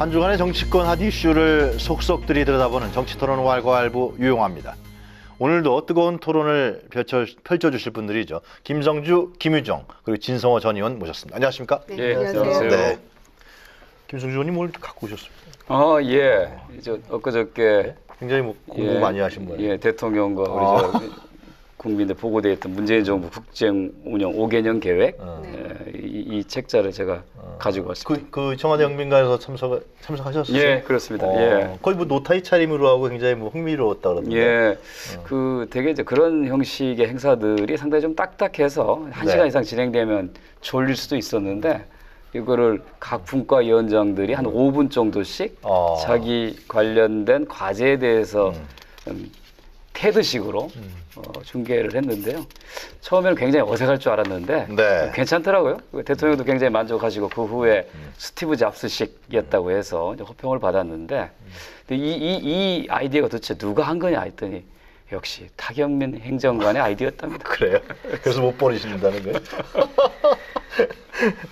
한 주간의 정치권 핫 이슈를 속속들이 들여다보는 정치토론 왈가왈부 유용합니다. 오늘도 뜨거운 토론을 펼쳐주실 분들이죠. 김성주, 김유정, 그리고 진성호 전 의원 모셨습니다. 안녕하십니까? 네, 안녕하세요. 네. 김성주 의원님 뭘 갖고 오셨습니까? 예. 엊그저께 굉장히 뭐 공부 많이 하신 거예요. 예, 대통령과 우리 국민들 보고되었던 문재인 정부 국정 운영 5개년 계획 이 책자를 제가 가지고 왔습니다. 그 청와대 영빈관에서 참석하셨어요? 예, 그렇습니다. 예. 거의 뭐 노타이 차림으로 하고 굉장히 뭐 흥미로웠다 그러던데. 예. 되게 이제 그런 형식의 행사들이 상당히 좀 딱딱해서 1시간 이상 진행되면 졸릴 수도 있었는데 이거를 각 분과위원장들이 한 5분 정도씩 자기 관련된 과제에 대해서 테드식으로 중계를 했는데요. 처음에는 굉장히 어색할 줄 알았는데 괜찮더라고요. 대통령도 굉장히 만족하시고 그 후에 스티브 잡스식이었다고 해서 이제 호평을 받았는데 이 아이디어가 도대체 누가 한 거냐 했더니 역시 타경민 행정관의 아이디어였답니다. 그래요? 그래서 못 버리신다는 거예요?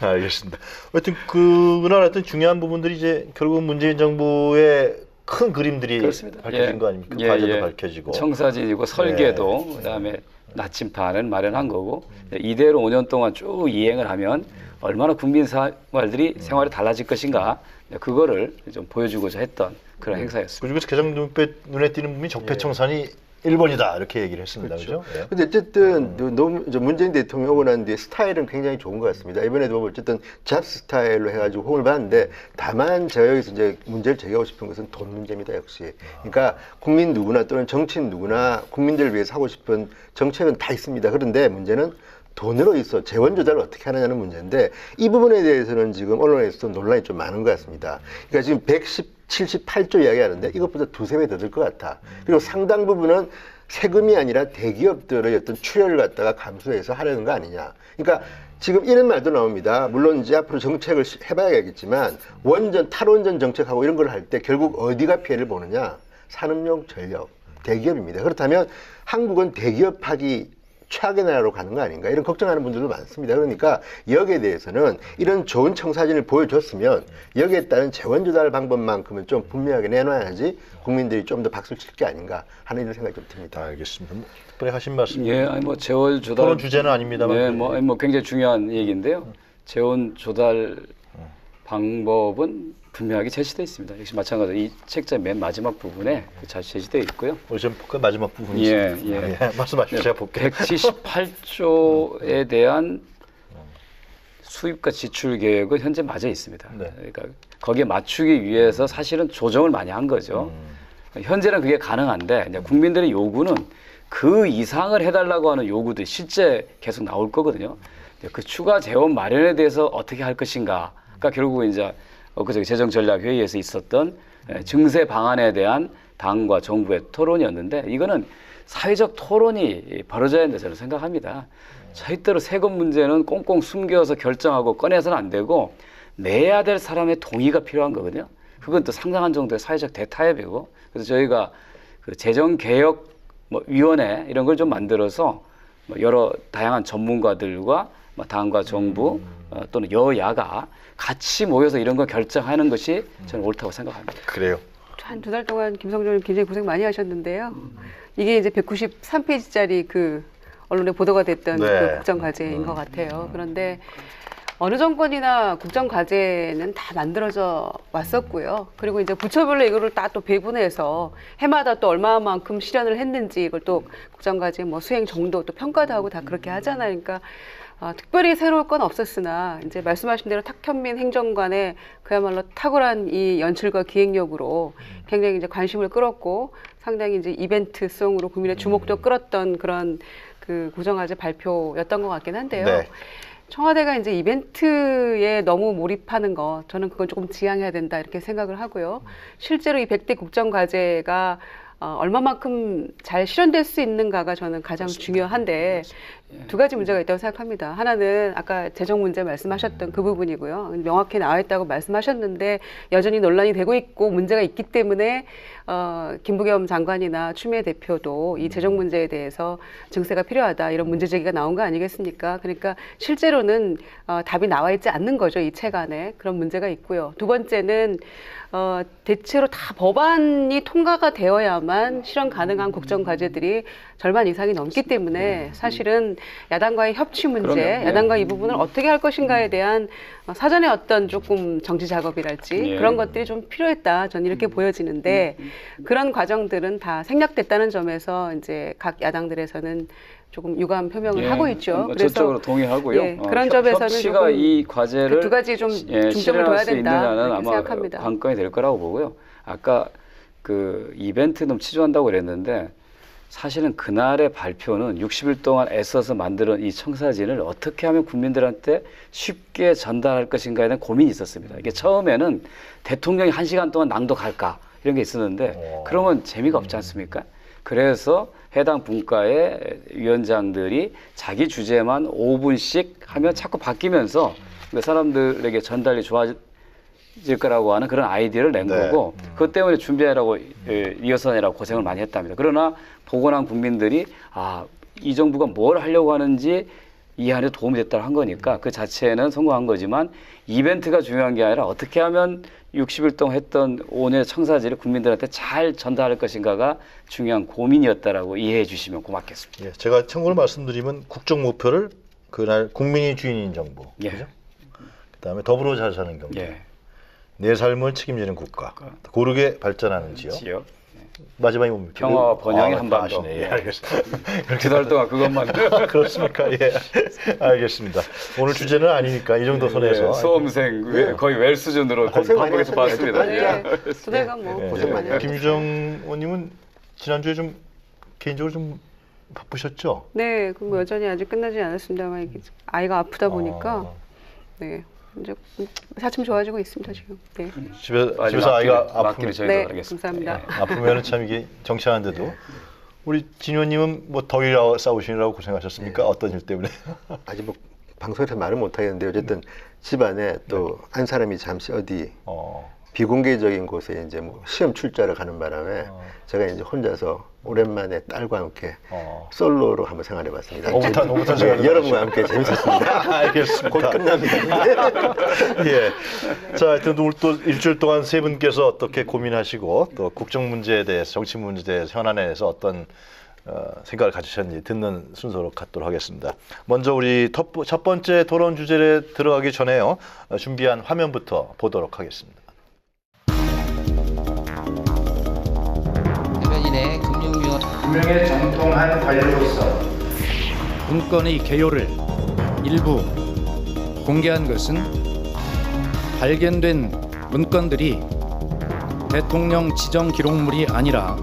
알겠습니다. 하여튼 그날 하여튼 중요한 부분들이 이제 결국 문재인 정부의 큰 그림들이 그렇습니다. 밝혀진 거 아닙니까? 과제도 밝혀지고. 청사진이고 설계도 그다음에 나침판을 마련한 거고 이대로 5년 동안 쭉 이행을 하면 얼마나 국민 생활이 달라질 것인가 그거를 좀 보여주고자 했던 그런 행사였습니다. 그중에서 가장 눈에 띄는 부분이 적폐청산이 1번이다 이렇게 얘기를 했습니다. 그렇죠? 근데 어쨌든 문재인 대통령 오고 난 뒤에 스타일은 굉장히 좋은 것 같습니다. 이번에도 어쨌든 잡스 스타일로 해가지고 호응을 받았는데 다만 제가 여기서 이제 문제를 제기하고 싶은 것은 돈 문제입니다. 역시. 그러니까 국민 누구나 또는 정치인 누구나 국민들을 위해서 하고 싶은 정책은 다 있습니다. 그런데 문제는 돈으로 있어 재원 조달을 어떻게 하느냐는 문제인데 이 부분에 대해서는 지금 언론에서도 논란이 좀 많은 것 같습니다. 그러니까 지금 178조 이야기하는데 이것보다 두세 배 더 들 것 같아. 그리고 상당 부분은 세금이 아니라 대기업들의 어떤 출혈을 갖다가 감수해서 하려는 거 아니냐. 그러니까 지금 이런 말도 나옵니다. 물론 이제 앞으로 정책을 해봐야겠지만 탈원전 정책하고 이런 걸 할 때 결국 어디가 피해를 보느냐. 산업용 전력, 대기업입니다. 그렇다면 한국은 대기업하기 최악의 나라로 가는 거 아닌가 이런 걱정하는 분들도 많습니다. 그러니까 여기에 대해서는 이런 좋은 청사진을 보여줬으면 여기에 따른 재원 조달 방법만큼은 좀 분명하게 내놔야지 국민들이 좀 더 박수를 칠 게 아닌가 하는 이런 생각이 좀 듭니다. 알겠습니다. 특별히 하신 말씀. 예, 뭐 재원 조달 토론 주제는 아닙니다만. 네, 뭐 굉장히 중요한 얘기인데요. 재원 조달 방법은 분명하게 제시되어 있습니다. 역시 마찬가지로 이 책자 맨 마지막 부분에 잘 제시되어 있고요. 우리 좀 볼까요? 마지막 부분이 있습니다. 말씀하십시오. 제가 볼게요. 178조에 대한 수입과 지출 계획은 현재 맞아 있습니다. 그러니까 거기에 맞추기 위해서 사실은 조정을 많이 한 거죠. 현재는 그게 가능한데 이제 국민들의 요구는 그 이상을 해달라고 하는 요구들이 실제 계속 나올 거거든요. 그 추가 재원 마련에 대해서 어떻게 할 것인가. 그러니까 결국 이제 엊그저께 재정전략회의에서 있었던 증세 방안에 대한 당과 정부의 토론이었는데 이거는 사회적 토론이 벌어져야 된다 저는 생각합니다. 절대로 세금 문제는 꽁꽁 숨겨서 결정하고 꺼내서는 안 되고 내야 될 사람의 동의가 필요한 거거든요. 그건 또 상당한 정도의 사회적 대타협이고 그래서 저희가 그 재정개혁위원회 이런 걸 좀 만들어서 여러 다양한 전문가들과 당과 정부 또는 여야가 같이 모여서 이런 걸 결정하는 것이 저는 옳다고 생각합니다. 그래요. 한 두 달 동안 김성주 의원님 굉장히 고생 많이 하셨는데요. 이게 이제 193페이지짜리 그 언론에 보도가 됐던 그 국정과제인 것 같아요. 그런데 어느 정권이나 국정과제는 다 만들어져 왔었고요. 그리고 이제 부처별로 이거를 다 또 배분해서 해마다 또 얼마만큼 실현을 했는지 이걸 또 국정과제 뭐 수행 정도 또 평가도 하고 다 그렇게 하잖아요. 그러니까 특별히 새로울 건 없었으나 이제 말씀하신 대로 탁현민 행정관의 그야말로 탁월한 이 연출과 기획력으로 굉장히 이제 관심을 끌었고 상당히 이제 이벤트성으로 국민의 주목도 끌었던 그런 그 국정과제 발표였던 것 같긴 한데요. 청와대가 이제 이벤트에 너무 몰입하는 거 저는 그건 조금 지양해야 된다 이렇게 생각을 하고요. 실제로 이 100대 국정과제가 얼마만큼 잘 실현될 수 있는가가 저는 가장 중요한데 두 가지 문제가 있다고 생각합니다. 하나는 아까 재정 문제 말씀하셨던 그 부분이고요. 명확히 나와 있다고 말씀하셨는데 여전히 논란이 되고 있고 문제가 있기 때문에 김부겸 장관이나 추미애 대표도 이 재정 문제에 대해서 증세가 필요하다 이런 문제 제기가 나온 거 아니겠습니까? 그러니까 실제로는 답이 나와 있지 않는 거죠. 이 책 안에 그런 문제가 있고요. 두 번째는 대체로 다 법안이 통과가 되어야만 실현 가능한 국정 과제들이 절반 이상이 넘기 때문에 사실은 야당과의 협치 문제, 그러면, 야당과 이 부분을 어떻게 할 것인가에 대한 사전에 어떤 조금 정치 작업이랄지 예. 그런 것들이 좀 필요했다. 저는 이렇게 보여지는데 그런 과정들은 다 생략됐다는 점에서 이제 각 야당들에서는 조금 유감 표명을 하고 있죠. 전적으로 동의하고요. 예, 그런 점에서는 협치가 조금 이 과제를 그 두 가지 좀 중점을 실현할 둬야 수 된다 있느냐는 이렇게 아마 생각합니다. 관건이 될 거라고 보고요. 아까 그 이벤트 너무 치조한다고 그랬는데 사실은 그날의 발표는 60일 동안 애써서 만든 이 청사진을 어떻게 하면 국민들한테 쉽게 전달할 것인가에 대한 고민이 있었습니다. 이게 처음에는 대통령이 1시간 동안 낭독할까 이런 게 있었는데 그러면 재미가 없지 않습니까? 그래서 해당 분과의 위원장들이 자기 주제만 5분씩 하면 자꾸 바뀌면서 사람들에게 전달이 좋아질 거라고 하는 그런 아이디어를 낸 거고 그것 때문에 준비하라고 리허설이라고 고생을 많이 했답니다. 그러나 보고 난 국민들이 이 정부가 뭘 하려고 하는지 이해하는 데 도움이 됐다고 한 거니까 그 자체는 성공한 거지만 이벤트가 중요한 게 아니라 어떻게 하면 60일 동안 했던 5년의 청사진을 국민들한테 잘 전달할 것인가가 중요한 고민이었다라고 이해해 주시면 고맙겠습니다. 예, 제가 참고로 말씀드리면 국정 목표를 그날 국민이 주인인 정부, 예. 그죠? 그다음에 더불어 잘 사는 경제, 예. 내 삶을 책임지는 국가, 고르게 발전하는 지역. 마지막이 뭡니까? 평화와 번영의 한반도. 아시네. 예, 알겠습니다. 두 달 동안 그것만. 그렇습니까? 예, 알겠습니다. 오늘 주제는 아니니까 이 정도 선에서 수험생 거의 웰 수준으로 고생 많이 방송에서 봤습니다. 하셨습니다. 예. 두 달간 뭐 예, 고생 많이 하셨죠. 김유정 의원님은 지난주에 좀 개인적으로 좀 바쁘셨죠? 네, 그럼 여전히 아직 끝나지 않았습니다만 이게 아이가 아프다 보니까 네 이제 차츰 좋아지고 있습니다 지금. 네, 집에서 아이가 아프면 저희가 네, 알겠습니다. 감사합니다. 아프면은 참 이게 정치하는데도 우리 진 의원님은 뭐 더위랑 싸우시느라고 고생하셨습니까? 어떤 일 때문에? 아직 뭐 방송에서 말은 못 하겠는데 어쨌든 집안에 또 한 사람이 잠시 어디 비공개적인 곳에 이제 뭐 시험 출자를 가는 바람에 제가 이제 혼자서 오랜만에 딸과 함께 솔로로 한번 생활해봤습니다. 오붓한 생활. 여러분과 함께 재밌었습니다. 알겠습니다. 곧 끝납니다. 예. 자, 하여튼 오늘 또 일주일 동안 세 분께서 어떻게 고민하시고 또 국정 문제에 대해서 정치 문제에 대해서 현안에 대해서 어떤 생각을 가지셨는지 듣는 순서로 갖도록 하겠습니다. 먼저 우리 첫 번째 토론 주제에 들어가기 전에요. 준비한 화면부터 보도록 하겠습니다. 대변인의 금융위원 금융의 정통한 관료로서 문건의 개요를 일부 공개한 것은 발견된 문건들이 대통령 지정 기록물이 아니라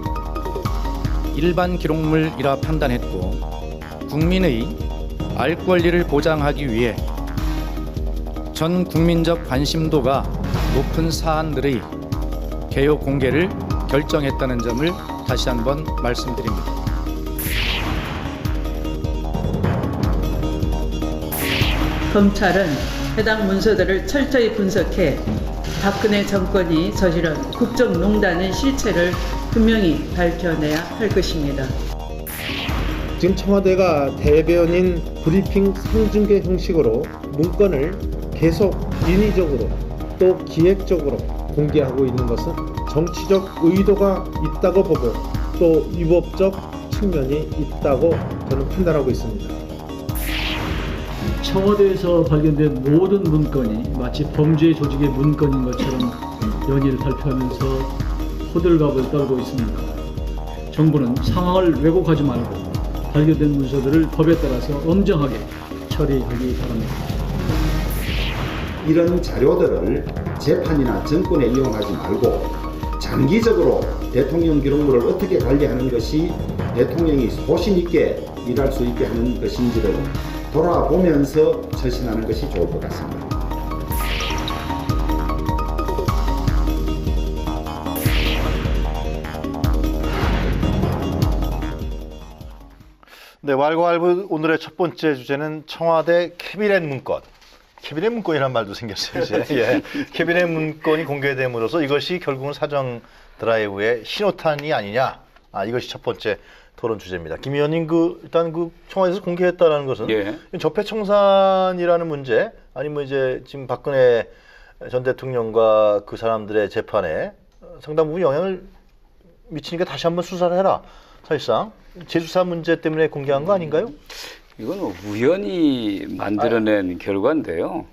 일반 기록물이라 판단했고 국민의 알 권리를 보장하기 위해 전 국민적 관심도가 높은 사안들의 개요 공개를 결정했다는 점을 다시 한번 말씀드립니다. 검찰은 해당 문서들을 철저히 분석해 박근혜 정권이 저지른 국정농단의 실체를 분명히 밝혀내야 할 것입니다. 지금 청와대가 대변인 브리핑 생중계 형식으로 문건을 계속 인위적으로 또 기획적으로 공개하고 있는 것은 정치적 의도가 있다고 보고 또 위법적 측면이 있다고 저는 판단하고 있습니다. 청와대에서 발견된 모든 문건이 마치 범죄 조직의 문건인 것처럼 연일 발표하면서 호들갑을 떨고 있습니다. 정부는 상황을 왜곡하지 말고 발견된 문서들을 법에 따라서 엄정하게 처리하기 바랍니다. 이런 자료들을 재판이나 정권에 이용하지 말고 장기적으로 대통령 기록물을 어떻게 관리하는 것이 대통령이 소신 있게 일할 수 있게 하는 것인지를 돌아보면서 처신하는 것이 좋을 것 같습니다. 네, 왈가왈부 오늘의 첫 번째 주제는 청와대 캐비넷 문건. 캐비넷 문건이라는 말도 생겼어요, 이제. 예. 캐비넷 문건이 공개됨으로써 이것이 결국은 사정 드라이브의 신호탄이 아니냐. 이것이 첫 번째 토론 주제입니다. 김 의원님, 일단 청와대에서 공개했다라는 것은 예. 적폐청산이라는 문제, 아니면 이제 지금 박근혜 전 대통령과 그 사람들의 재판에 상당 부분 영향을 미치니까 다시 한번 수사를 해라. 사실상 재수사 문제 때문에 공개한 거 아닌가요? 이건 우연히 만들어낸 결과인데요.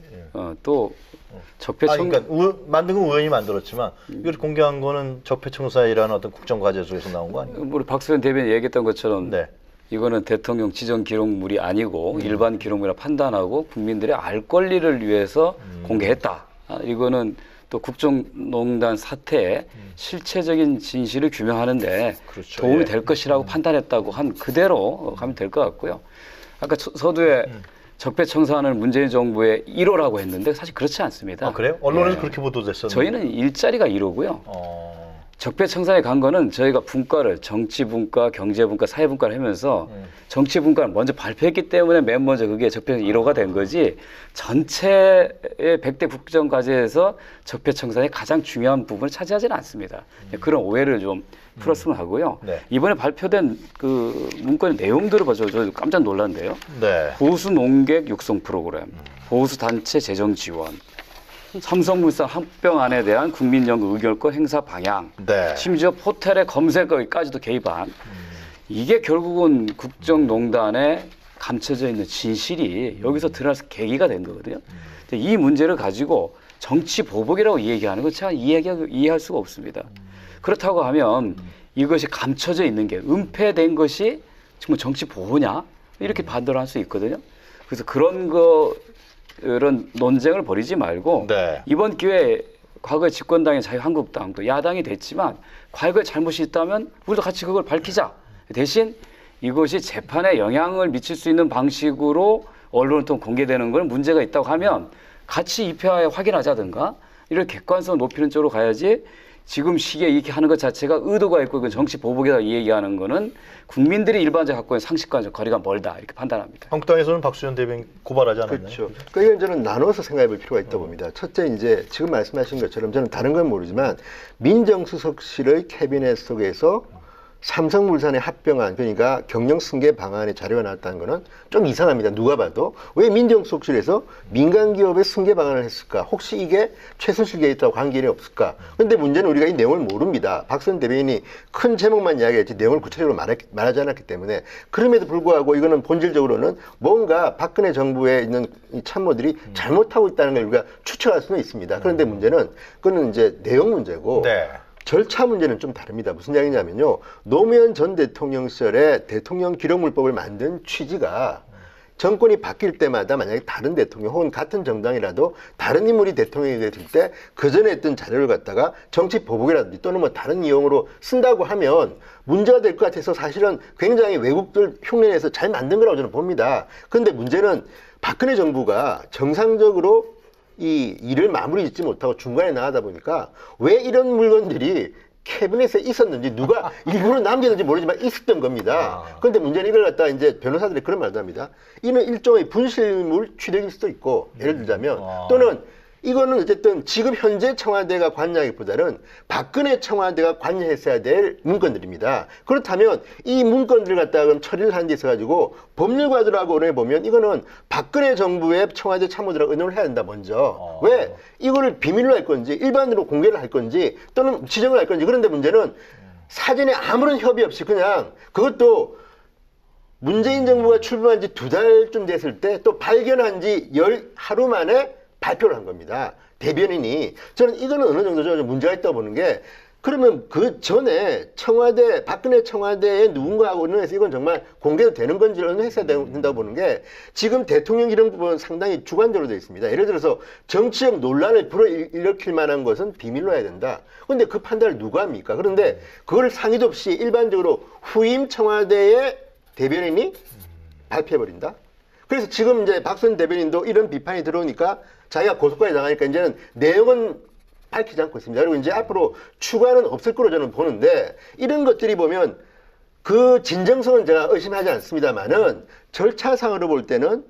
또 그러니까 만든 건 우연히 만들었지만 이걸 공개한 거는 적폐청사이라는 어떤 국정과제 속에서 나온 거 아니에요? 우리 박수현 대변인 얘기했던 것처럼 네. 이거는 대통령 지정 기록물이 아니고 일반 기록물이라 판단하고 국민들의 알 권리를 위해서 공개했다. 이거는 또 국정농단 사태의 실체적인 진실을 규명하는데 그렇죠. 도움이 예. 될 것이라고 판단했다고 한 그대로 가면 될 것 같고요. 아까 서두에 적폐청산을 문재인 정부의 1호라고 했는데 사실 그렇지 않습니다. 그래요? 언론에서 예. 그렇게 보도됐었는데. 저희는 일자리가 1호고요. 적폐청산에 간 거는 저희가 분과를 정치분과, 경제분과, 사회분과를 하면서 정치분과를 먼저 발표했기 때문에 맨 먼저 그게 적폐청산 1호가 된 거지 전체의 100대 국정과제에서 적폐청산의 가장 중요한 부분을 차지하지는 않습니다. 그런 오해를 좀 풀었으면 하고요. 네. 이번에 발표된 그 문건의 내용들을 봐서 저 깜짝 놀랐는데요. 네. 보수 농객 육성 프로그램, 보수 단체 재정 지원, 삼성물산 합병안에 대한 국민연금 의결권 행사 방향, 네. 심지어 포털의 검색어까지도 개입한 이게 결국은 국정농단에 감춰져 있는 진실이 여기서 드러나서 계기가 된 거거든요. 이 문제를 가지고 정치 보복이라고 얘기하는 건 제가 이해할 수가 없습니다. 그렇다고 하면 이것이 감춰져 있는 게 은폐된 것이 정말 정치 보호냐 이렇게 반대를 할 수 있거든요. 그래서 그런 논쟁을 벌이지 말고 네. 이번 기회에 과거에 집권당의 자유한국당도 야당이 됐지만 과거에 잘못이 있다면 우리도 같이 그걸 밝히자. 대신 이것이 재판에 영향을 미칠 수 있는 방식으로 언론을 통해 공개되는 건 문제가 있다고 하면 같이 입회하에 확인하자든가 이런 객관성을 높이는 쪽으로 가야지 지금 시기에 이렇게 하는 것 자체가 의도가 있고 그 정치 보복이다 이 얘기하는 거는 국민들이 일반적으로 갖고 있는 상식과는 거리가 멀다 이렇게 판단합니다. 한국당에서는 박수현 대변인 고발하지 않았나요? 그렇죠. 그러니까 이건 저는 나눠서 생각해 볼 필요가 있다고 봅니다. 첫째, 이제 지금 말씀하신 것처럼 저는 다른 건 모르지만 민정수석실의 캐비넷 속에서 삼성물산의 합병안, 그러니까 경영 승계 방안의 자료가 나왔다는 거는 좀 이상합니다. 누가 봐도. 왜 민정수석실에서 민간기업의 승계 방안을 했을까? 혹시 이게 최순실 게이트와 관계는 없을까? 근데 문제는 우리가 이 내용을 모릅니다. 박수현 대변인이 큰 제목만 이야기했지 내용을 구체적으로 말하지 않았기 때문에. 그럼에도 불구하고 이거는 본질적으로는 뭔가 박근혜 정부에 있는 이 참모들이 잘못하고 있다는 걸 우리가 추측할 수는 있습니다. 그런데 문제는 그거는 이제 내용 문제고 네. 절차 문제는 좀 다릅니다. 무슨 이야기냐면요. 노무현 전 대통령 시절에 대통령 기록물법을 만든 취지가 정권이 바뀔 때마다 만약에 다른 대통령 혹은 같은 정당이라도 다른 인물이 대통령이 됐을 때 그 전에 했던 자료를 갖다가 정치 보복이라든지 또는 뭐 다른 이용으로 쓴다고 하면 문제가 될 것 같아서 사실은 굉장히 외국들 흉내내서 잘 만든 거라고 저는 봅니다. 그런데 문제는 박근혜 정부가 정상적으로 이 일을 마무리 짓지 못하고 중간에 나가다 보니까 왜 이런 물건들이 캐비넷에 있었는지 누가 일부러 남겼는지 모르지만 있었던 겁니다. 그런데 문제는 이걸 갖다가 이제 변호사들이 그런 말도 합니다. 이는 일종의 분실물 취득일 수도 있고 예를 들자면 또는 이거는 어쨌든 지금 현재 청와대가 관여하기보다는 박근혜 청와대가 관여했어야 될 문건들입니다. 그렇다면 이 문건들을 갖다가 그럼 처리를 하는 데 있어가지고 법률가들하고 의논해 보면 이거는 박근혜 정부의 청와대 참모들하고 의논을 해야 된다 먼저. 왜? 이거를 비밀로 할 건지 일반으로 공개를 할 건지 또는 지정을 할 건지. 그런데 문제는 사전에 아무런 협의 없이 그냥 그것도 문재인 정부가 출범한 지 2달쯤 됐을 때 또 발견한 지 하루 만에 발표를 한 겁니다. 대변인이. 저는 이거는 어느 정도 좀 문제가 있다고 보는 게 그러면 그 전에 박근혜 청와대에 누군가하고 의논해서 이건 정말 공개도 되는 건지 의논했어야 된다고 보는 게 지금 대통령 기록법은 상당히 주관적으로 되어 있습니다. 예를 들어서 정치적 논란을 불어일으킬 만한 것은 비밀로 해야 된다. 그런데 그 판단을 누가 합니까? 그런데 그걸 상의도 없이 일반적으로 후임 청와대의 대변인이 발표해버린다? 그래서 지금 이제 박수현 대변인도 이런 비판이 들어오니까 자기가 고소까지 당하니까 이제는 내용은 밝히지 않고 있습니다. 그리고 이제 앞으로 추가는 없을 거로 저는 보는데 이런 것들이 보면 그 진정성은 제가 의심하지 않습니다만은 절차상으로 볼 때는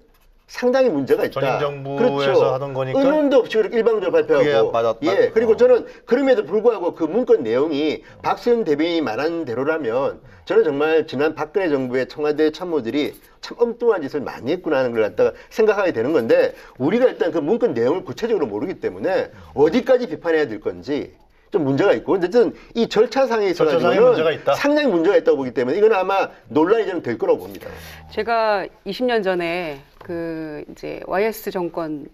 상당히 문제가 있다. 전임 정부에서 하던 거니까 의논도 없이 그렇게 일방적으로 그게 발표하고. 맞았다. 예. 그리고 저는 그럼에도 불구하고 그 문건 내용이 박수현 대변인이 말한 대로라면 저는 정말 지난 박근혜 정부의 청와대 참모들이 참 엉뚱한 짓을 많이 했구나 하는 걸 갖다가 생각하게 되는 건데 우리가 일단 그 문건 내용을 구체적으로 모르기 때문에 어디까지 비판해야 될 건지 좀 문제가 있고 어쨌든 이 절차상에 절차상에 문제가 있어가지고는 있다. 상당히 문제가 있다고 보기 때문에 이건 아마 논란이 좀 될 거라고 봅니다. 제가 20년 전에 그 이제 YS 정권이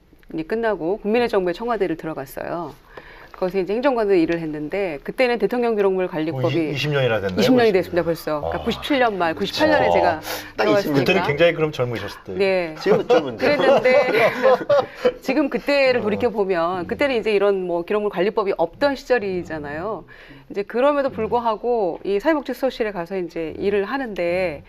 끝나고 국민의 정부의 청와대를 들어갔어요. 거기서 이제 행정관으로 일을 했는데 그때는 대통령 기록물 관리법이 20년이나 됐나요? 20년이 됐습니다 벌써. 그러니까 97년 말, 98년에 제가 딱 들어갔으니까. 그때는 굉장히 그럼 젊으셨을 때. 네. 지금은 좀 문제. 그랬는데 지금 그때를 돌이켜 보면 그때는 이제 이런 뭐 기록물 관리법이 없던 시절이잖아요. 이제 그럼에도 불구하고 이 사회복지수석실에 가서 이제 일을 하는데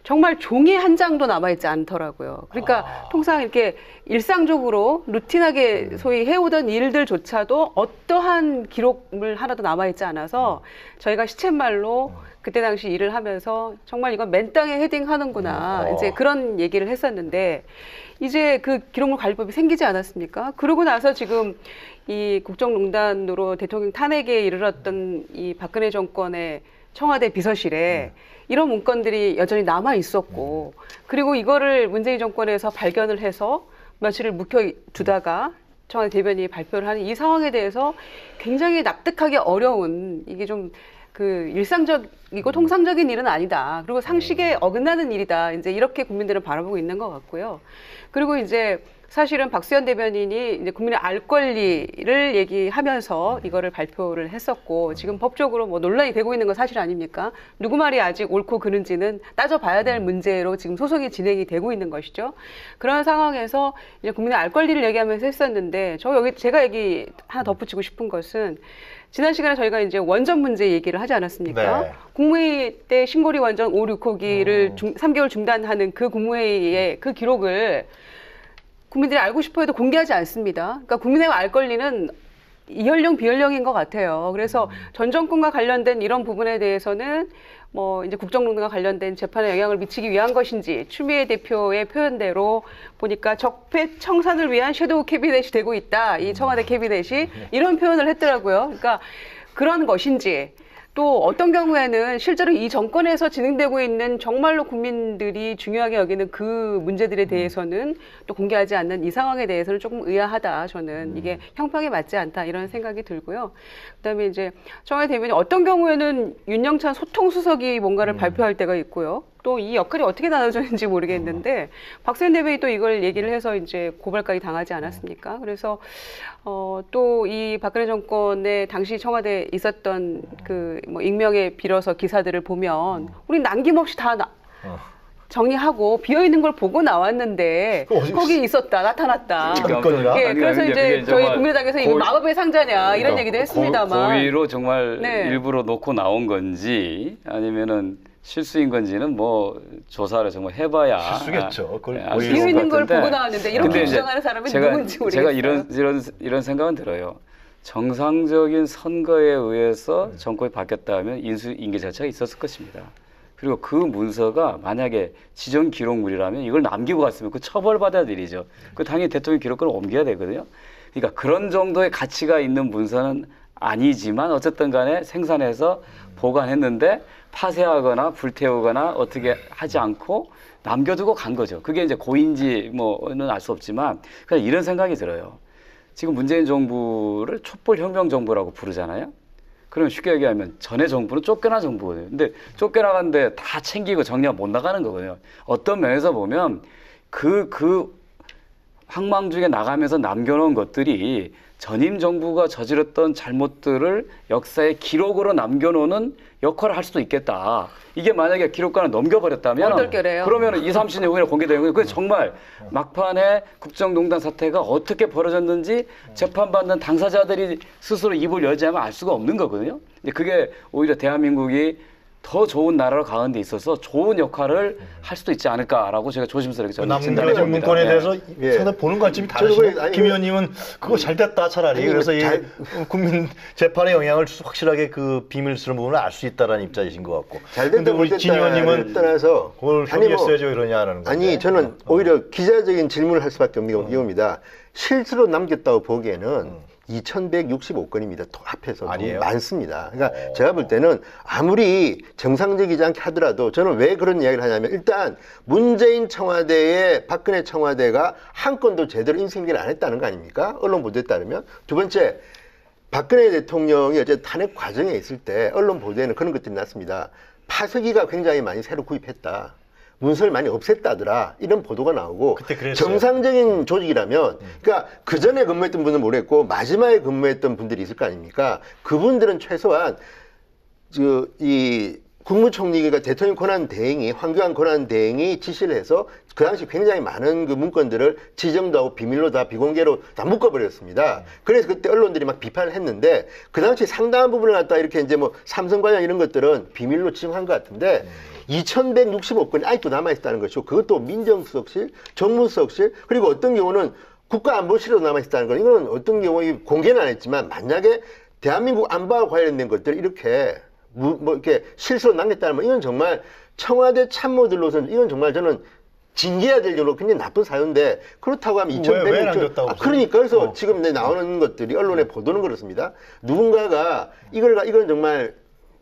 정말 종이 한 장도 남아있지 않더라고요. 그러니까 통상 이렇게 일상적으로 루틴하게 소위 해오던 일들조차도 어떠한 기록물 하나도 남아있지 않아서 저희가 시쳇말로 그때 당시 일을 하면서 정말 이건 맨땅에 헤딩하는구나 이제 그런 얘기를 했었는데 이제 그 기록물 관리법이 생기지 않았습니까? 그러고 나서 지금 이 국정농단으로 대통령 탄핵에 이르렀던 이 박근혜 정권의 청와대 비서실에 이런 문건들이 여전히 남아 있었고 그리고 이거를 문재인 정권에서 발견을 해서 며칠을 묵혀두다가 청와대 대변인이 발표를 하는 이 상황에 대해서 굉장히 납득하기 어려운 이게 좀 그 일상적이고 통상적인 일은 아니다. 그리고 상식에 어긋나는 일이다. 이제 이렇게 국민들은 바라보고 있는 것 같고요. 그리고 이제 사실은 박수현 대변인이 이제 국민의 알 권리를 얘기하면서 이거를 발표를 했었고 지금 법적으로 뭐 논란이 되고 있는 건 사실 아닙니까? 누구 말이 아직 옳고 그른지는 따져봐야 될 문제로 지금 소송이 진행이 되고 있는 것이죠. 그런 상황에서 이제 국민의 알 권리를 얘기하면서 했었는데 제가 얘기 하나 덧붙이고 싶은 것은 지난 시간에 저희가 이제 원전 문제 얘기를 하지 않았습니까? 네. 국무회의 때 신고리 원전 5, 6호기를 3개월 중단하는 그 국무회의의 그 기록을 국민들이 알고 싶어 해도 공개하지 않습니다. 그러니까 국민의 알 권리는 이연령 비연령인 것 같아요. 그래서 전 정권과 관련된 이런 부분에 대해서는 뭐 이제 국정농단과 관련된 재판에 영향을 미치기 위한 것인지 추미애 대표의 표현대로 보니까 적폐 청산을 위한 섀도우 캐비넷이 되고 있다. 이 청와대 캐비넷이 이런 표현을 했더라고요. 그러니까 그런 것인지 또 어떤 경우에는 실제로 이 정권에서 진행되고 있는 정말로 국민들이 중요하게 여기는 그 문제들에 대해서는 또 공개하지 않는 이 상황에 대해서는 조금 의아하다. 저는 이게 형평에 맞지 않다 이런 생각이 들고요. 그다음에 이제 청와대 대변인 어떤 경우에는 윤영찬 소통수석이 뭔가를 발표할 때가 있고요. 또 이 역할이 어떻게 나눠졌는지 모르겠는데 박수현 대변인이 또 이걸 얘기를 해서 이제 고발까지 당하지 않았습니까? 그래서 또 이 박근혜 정권의 당시 청와대에 있었던 그 뭐 익명에 빌어서 기사들을 보면 우리 남김없이 다 정리하고 비어 있는 걸 보고 나왔는데 거기 있었다 나타났다. 예, 그래서 이제 저희 국민의당에서 이거 마법의 상자냐 이런 얘기도 했습니다만 고의로 정말 네. 일부러 놓고 나온 건지 아니면은 실수인 건지는 뭐 조사를 정말 해봐야 실수겠죠. 그걸 알수 고의로 비어 있는 걸 같은데. 보고 나왔는데 이렇게 근데 이제 주장하는 사람이 누군지 모르겠어요. 제가 이런 생각은 들어요. 정상적인 선거에 의해서 정권이 바뀌었다면 인수인계 절차가 있었을 것입니다. 그리고 그 문서가 만약에 지정 기록물이라면 이걸 남기고 갔으면 그 처벌받아야 될 일이죠. 그 당연히 대통령 기록관을 옮겨야 되거든요. 그러니까 그런 정도의 가치가 있는 문서는 아니지만 어쨌든 간에 생산해서 보관했는데 파쇄하거나 불태우거나 어떻게 하지 않고 남겨두고 간 거죠. 그게 이제 고인지 뭐는 알 수 없지만 그냥 이런 생각이 들어요. 지금 문재인 정부를 촛불혁명 정부라고 부르잖아요. 그러면 쉽게 얘기하면 전에 정부는 쫓겨난 정부거든요. 근데 쫓겨나갔는데 다 챙기고 정리가 못 나가는 거거든요. 어떤 면에서 보면 그 황망 중에 나가면서 남겨놓은 것들이 전임 정부가 저질렀던 잘못들을 역사의 기록으로 남겨놓는 역할을 할 수도 있겠다. 이게 만약에 기록관을 넘겨버렸다면 얼떨결에요. 그러면 20, 30년 후에 공개되는 거예요. 그게 정말 막판에 국정농단 사태가 어떻게 벌어졌는지 재판받는 당사자들이 스스로 입을 열지 않으면 알 수가 없는 거거든요. 근데 그게 오히려 대한민국이 더 좋은 나라로 가는 데 있어서 좋은 역할을 할 수도 있지 않을까라고 제가 조심스럽게 저는 진단을 남겨진 해봅니다. 문건에 대해서 예. 상당히 보는 관점이 저도 다르시네. 그래, 아니, 김 의원님은 그거 잘 됐다 차라리. 아니, 그래서 이 잘- 국민 재판의 영향을 확실하게 그 비밀스러운 부분을 알 수 있다라는 입장이신 것 같고. 잘 근데 됐다 우리 진 의원님은 떠나서 그걸 아니, 뭐, 협의했어야죠 이러냐라는 건데. 아니 저는 오히려 기자적인 질문을 할 수밖에 없는 경우입니다. 실수로 남겼다고 보기에는 2,165건입니다. 합해서 아니에요? 많습니다. 그러니까 제가 볼 때는 아무리 정상적이지 않게 하더라도 저는 왜 그런 이야기를 하냐면 일단 문재인 청와대에 박근혜 청와대가 한 건도 제대로 인수인계를 안 했다는 거 아닙니까? 언론 보도에 따르면. 두 번째, 박근혜 대통령이 어제 탄핵 과정에 있을 때 언론 보도에는 그런 것들이 났습니다. 파쇄기가 굉장히 많이 새로 구입했다. 문서를 많이 없앴다더라. 이런 보도가 나오고 그때 그랬어요. 정상적인 조직이라면 그러니까 그 전에 근무했던 분은 모르겠고 마지막에 근무했던 분들이 있을 거 아닙니까? 그분들은 최소한 이 국무총리가 대통령 권한 대행이 황교안 권한 대행이 지시를 해서 그 당시 굉장히 많은 그 문건들을 지정도 하고 비밀로 다 비공개로 다 묶어버렸습니다. 그래서 그때 언론들이 막 비판을 했는데 그 당시 상당한 부분을 갖다 이렇게 이제 뭐 삼성 관련 이런 것들은 비밀로 지정한 것 같은데 2,165건이 아직도 남아있다는 것이고 그것도 민정수석실, 정무수석실 그리고 어떤 경우는 국가안보실로 남아있다는 건 이건 어떤 경우에 공개는 안 했지만 만약에 대한민국 안보와 관련된 것들 이렇게 뭐 이렇게 실수로 남겼다는 건 이건 정말 청와대 참모들로서는 이건 정말 저는 징계해야 될 정도로 굉장히 나쁜 사유인데 그렇다고 하면 왜 남겼다고 그러니까 그래서 지금 나오는 것들이 언론에 보도는 그렇습니다. 누군가가 이건 정말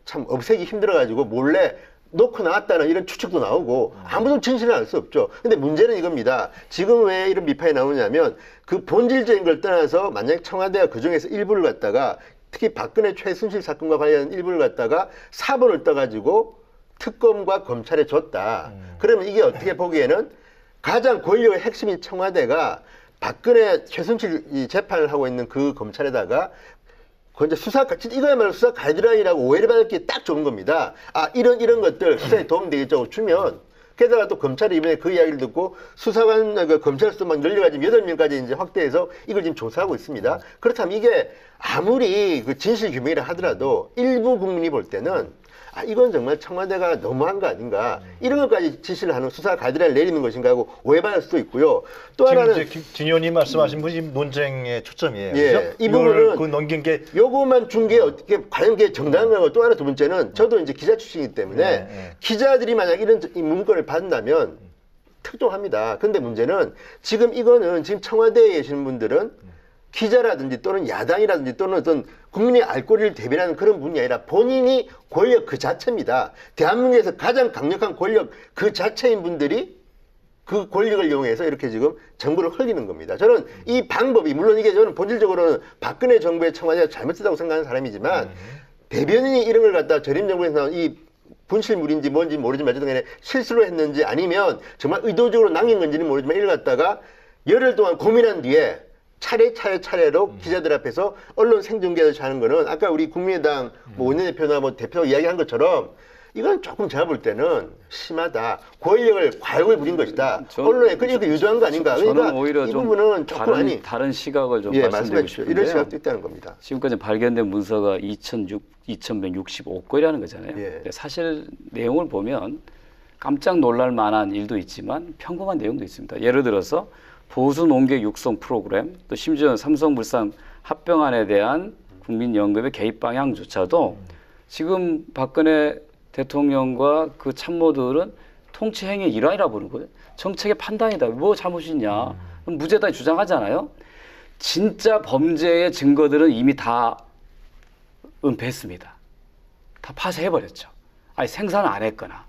참 없애기 힘들어가지고 몰래 놓고 나왔다는 이런 추측도 나오고 아무도 진실을 알 수 없죠. 근데 문제는 이겁니다. 지금 왜 이런 비판이 나오냐면 그 본질적인 걸 떠나서 만약 청와대가 그중에서 일부를 갖다가 특히 박근혜 최순실 사건과 관련한 일부를 갖다가 사본을 떠가지고 특검과 검찰에 줬다. 그러면 이게 어떻게 보기에는 가장 권력의 핵심인 청와대가 박근혜 최순실 이 재판을 하고 있는 그 검찰에다가 이제 이거야말로 수사 가이드라인이라고 오해를 받을 게 딱 좋은 겁니다. 아, 이런 것들 수사에 도움되겠죠. 주면. 게다가 또 검찰이 이번에 그 이야기를 듣고 수사관, 검찰 수도 막 늘려가지고 8명까지 이제 확대해서 이걸 지금 조사하고 있습니다. 그렇다면 이게 아무리 그 진실 규명이라 하더라도 일부 국민이 볼 때는 아, 이건 정말 청와대가 너무한 거 아닌가. 이런 것까지 지시를 하는 수사 가이드라인을 내리는 것인가 하고 오해받을 수도 있고요. 또 지금 하나는 이제 진 의원님 말씀하신 분이 논쟁의 초점이에요. 예, 그죠? 이 부분은 그 넘긴 게 요거만 준 게 어떻게 과연 그게 정당하고 또 하나 두 번째는 저도 이제 기자 출신이기 때문에 기자들이 만약 이런 이 문건을 받는다면 특종합니다. 근데 문제는 지금 이거는 지금 청와대에 계시는 분들은 기자라든지 또는 야당이라든지 또는 어떤 국민의 알 권리를 대변하는 그런 분이 아니라 본인이 권력 그 자체입니다. 대한민국에서 가장 강력한 권력 그 자체인 분들이 그 권력을 이용해서 이렇게 지금 정부를 흘리는 겁니다. 저는 이 방법이 물론 이게 저는 본질적으로는 박근혜 정부의 청와대가 잘못했다고 생각하는 사람이지만 대변인이 이런 걸 갖다 전임 정부에서 나온 이 분실물인지 뭔지 모르지만 어쨌든 간에 실수로 했는지 아니면 정말 의도적으로 남긴 건지는 모르지만 이걸 갖다가 열흘 동안 고민한 뒤에 차례로 기자들 앞에서 언론 생중계를 하는 거는 아까 우리 국민의당 뭐 원내대표나 뭐 대표 이야기한 것처럼 이건 조금 제가 볼 때는 심하다. 과욕을 부린 것이다. 언론에 그렇게 유도한 거 아닌가. 저는 그러니까 오히려 이 좀 부분은 조금 다른 시각을 좀 예, 말씀드리고 싶은데요. 이런 시각도 있다는 겁니다. 지금까지 발견된 문서가 2,165건이라는 거잖아요. 예. 근데 사실 내용을 보면 깜짝 놀랄 만한 일도 있지만 평범한 내용도 있습니다. 예를 들어서 보수 농객 육성 프로그램, 또 심지어 삼성물산 합병안에 대한 국민연금의 개입 방향조차도 지금 박근혜 대통령과 그 참모들은 통치 행위의 일환이라 보는 거예요. 정책의 판단이다. 뭐 잘못이 있냐. 무죄다 주장하잖아요. 진짜 범죄의 증거들은 이미 다 은폐했습니다. 다 파쇄해버렸죠. 아니 생산을 안 했거나.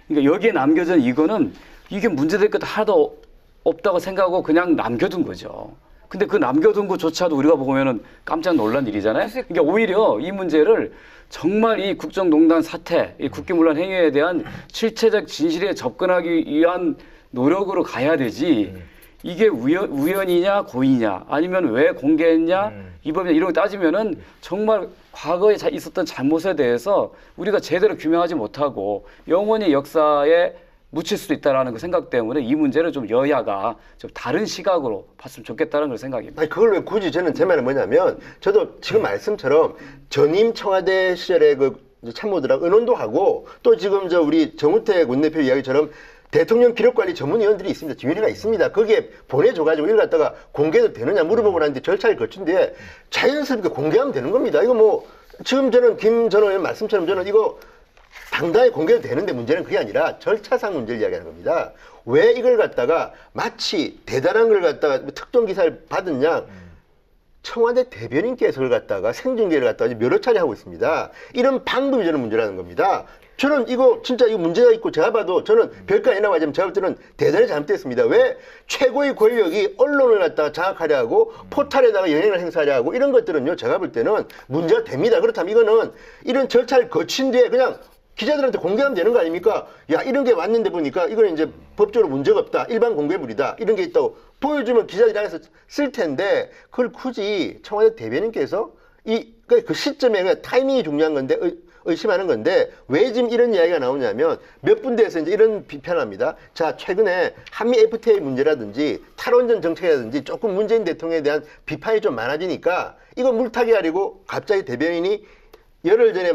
그러니까 여기에 남겨진 이거는 이게 문제될 것도 하나도 없다고 생각하고 그냥 남겨둔 거죠. 근데 그 남겨둔 것조차도 우리가 보면은 깜짝 놀란 일이잖아요. 그러니까 오히려 이 문제를 정말 이 국정농단 사태, 이 국기문란 행위에 대한 실체적 진실에 접근하기 위한 노력으로 가야 되지. 이게 우연이냐 고의냐 아니면 왜 공개했냐 이범이냐 이런 거 따지면은 정말 과거에 있었던 잘못에 대해서 우리가 제대로 규명하지 못하고 영원히 역사에 묻힐 수도 있다는 그 생각 때문에 이 문제를 좀 여야가 좀 다른 시각으로 봤으면 좋겠다는 걸 생각입니다. 아니 그걸 왜 굳이 저는 제 말은 뭐냐면 저도 지금 말씀처럼 전임 청와대 시절에 그 이제 참모들하고 의논도 하고 또 지금 우리 정우택 원내대표 이야기처럼 대통령 기록관리 전문위원들이 있습니다. 지원회가 있습니다. 거기에 보내줘가지고 이걸 갖다가 공개도 되느냐 물어보고 나는데 절차를 거친 뒤에 자연스럽게 공개하면 되는 겁니다. 이거 뭐 지금 저는 김 전 의원 말씀처럼 저는 이거 당당히 공개도 되는데 문제는 그게 아니라 절차상 문제를 이야기하는 겁니다. 왜 이걸 갖다가 마치 대단한 걸 갖다가 특종 기사를 받은 양 청와대 대변인께서 그걸 갖다가 생중계를 갖다가 여러 차례 하고 있습니다. 이런 방법이 저는 문제라는 겁니다. 저는 이거 진짜 이거 문제가 있고 제가 봐도 저는 별거 아니라고 하지만 제가 볼 때는 대단히 잘못됐습니다. 왜 최고의 권력이 언론을 갖다가 장악하려 하고 포탈에다가 영향을 행사하려 하고 이런 것들은요 제가 볼 때는 문제가 됩니다. 그렇다면 이거는 이런 절차를 거친 뒤에 그냥 기자들한테 공개하면 되는 거 아닙니까? 야 이런 게 왔는데 보니까 이거는 이제 법적으로 문제가 없다. 일반 공개물이다. 이런 게 있다고 보여주면 기자들이 안에서 쓸 텐데 그걸 굳이 청와대 대변인께서 그 시점에 그냥 타이밍이 중요한 건데 의심하는 건데 왜 지금 이런 이야기가 나오냐면 몇 군데에서 이제 이런 비판합니다. 자 최근에 한미 FTA 문제라든지 탈원전 정책이라든지 조금 문재인 대통령에 대한 비판이 좀 많아지니까 이거 물타기 하려고 갑자기 대변인이 열흘 전에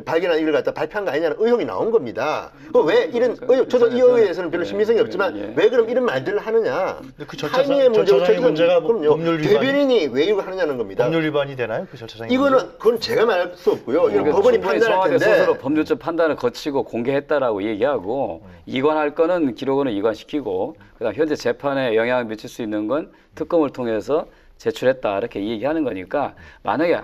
발견한 이걸 갖다 발표한 거 아니냐는 의혹이 나온 겁니다. 왜 이런 의혹, 저도 이 의혹에 대해서는 별로 신빙성이 없지만 왜 그럼 이런 말들을 하느냐. 그 절차상의 문제가 법률 위반. 대변인이 왜 이거 하느냐는 겁니다. 법률 위반이 되나요? 그 절차상의 이거는 문제? 그건 제가 말할 수 없고요. 이건 법원이 판단할 청와대 텐데. 스스로 법률적 판단을 거치고 공개했다라고 얘기하고 이관할 거는 기록원은 이관시키고 그다음 현재 재판에 영향을 미칠 수 있는 건 특검을 통해서 제출했다 이렇게 얘기하는 거니까 만약에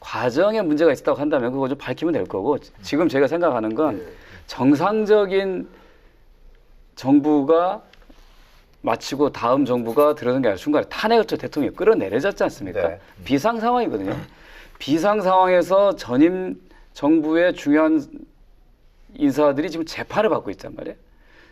과정에 문제가 있었다고 한다면 그거 좀 밝히면 될 거고 지금 제가 생각하는 건 정상적인 정부가 마치고 다음 정부가 들어선 게 아니라 중간에 탄핵을 쳐 대통령이 끌어내려졌지 않습니까? 네. 비상 상황이거든요. 비상 상황에서 전임 정부의 중요한 인사들이 지금 재판을 받고 있단 말이에요.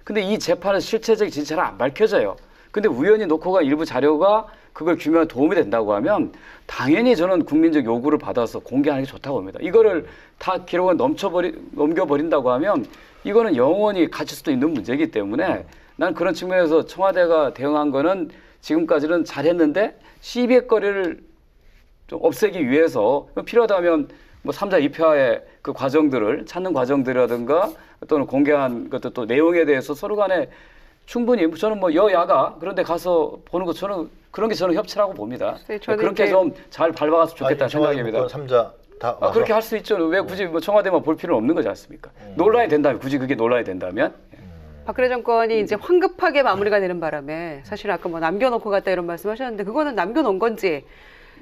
근데 이 재판은 실체적인 진실은 안 밝혀져요. 근데 우연히 놓고 간 일부 자료가 그걸 규명에 도움이 된다고 하면 당연히 저는 국민적 요구를 받아서 공개하는 게 좋다고 봅니다. 이거를 다 기록을 넘겨버린다고 하면 이거는 영원히 갇힐 수도 있는 문제이기 때문에 난 그런 측면에서 청와대가 대응한 거는 지금까지는 잘했는데 시비거리를 좀 없애기 위해서 필요하다면 뭐 3자 2파의 그 과정들을 찾는 과정들이라든가 또는 공개한 것도 또 내용에 대해서 서로 간에 충분히 저는 뭐 여야가 그런데 가서 보는 거 저는 그런 게 저는 협치라고 봅니다. 그렇게 좀 잘 밟아갔으면 좋겠다는 생각입니다. 3자 다 그렇게 할 수 있죠. 왜 굳이 뭐 청와대만 볼 필요는 없는 거지 않습니까? 논란이 된다면 굳이 그게 논란이 된다면 박근혜 정권이 이제 황급하게 마무리가 되는 바람에 사실 아까 뭐 남겨놓고 갔다 이런 말씀하셨는데 그거는 남겨놓은 건지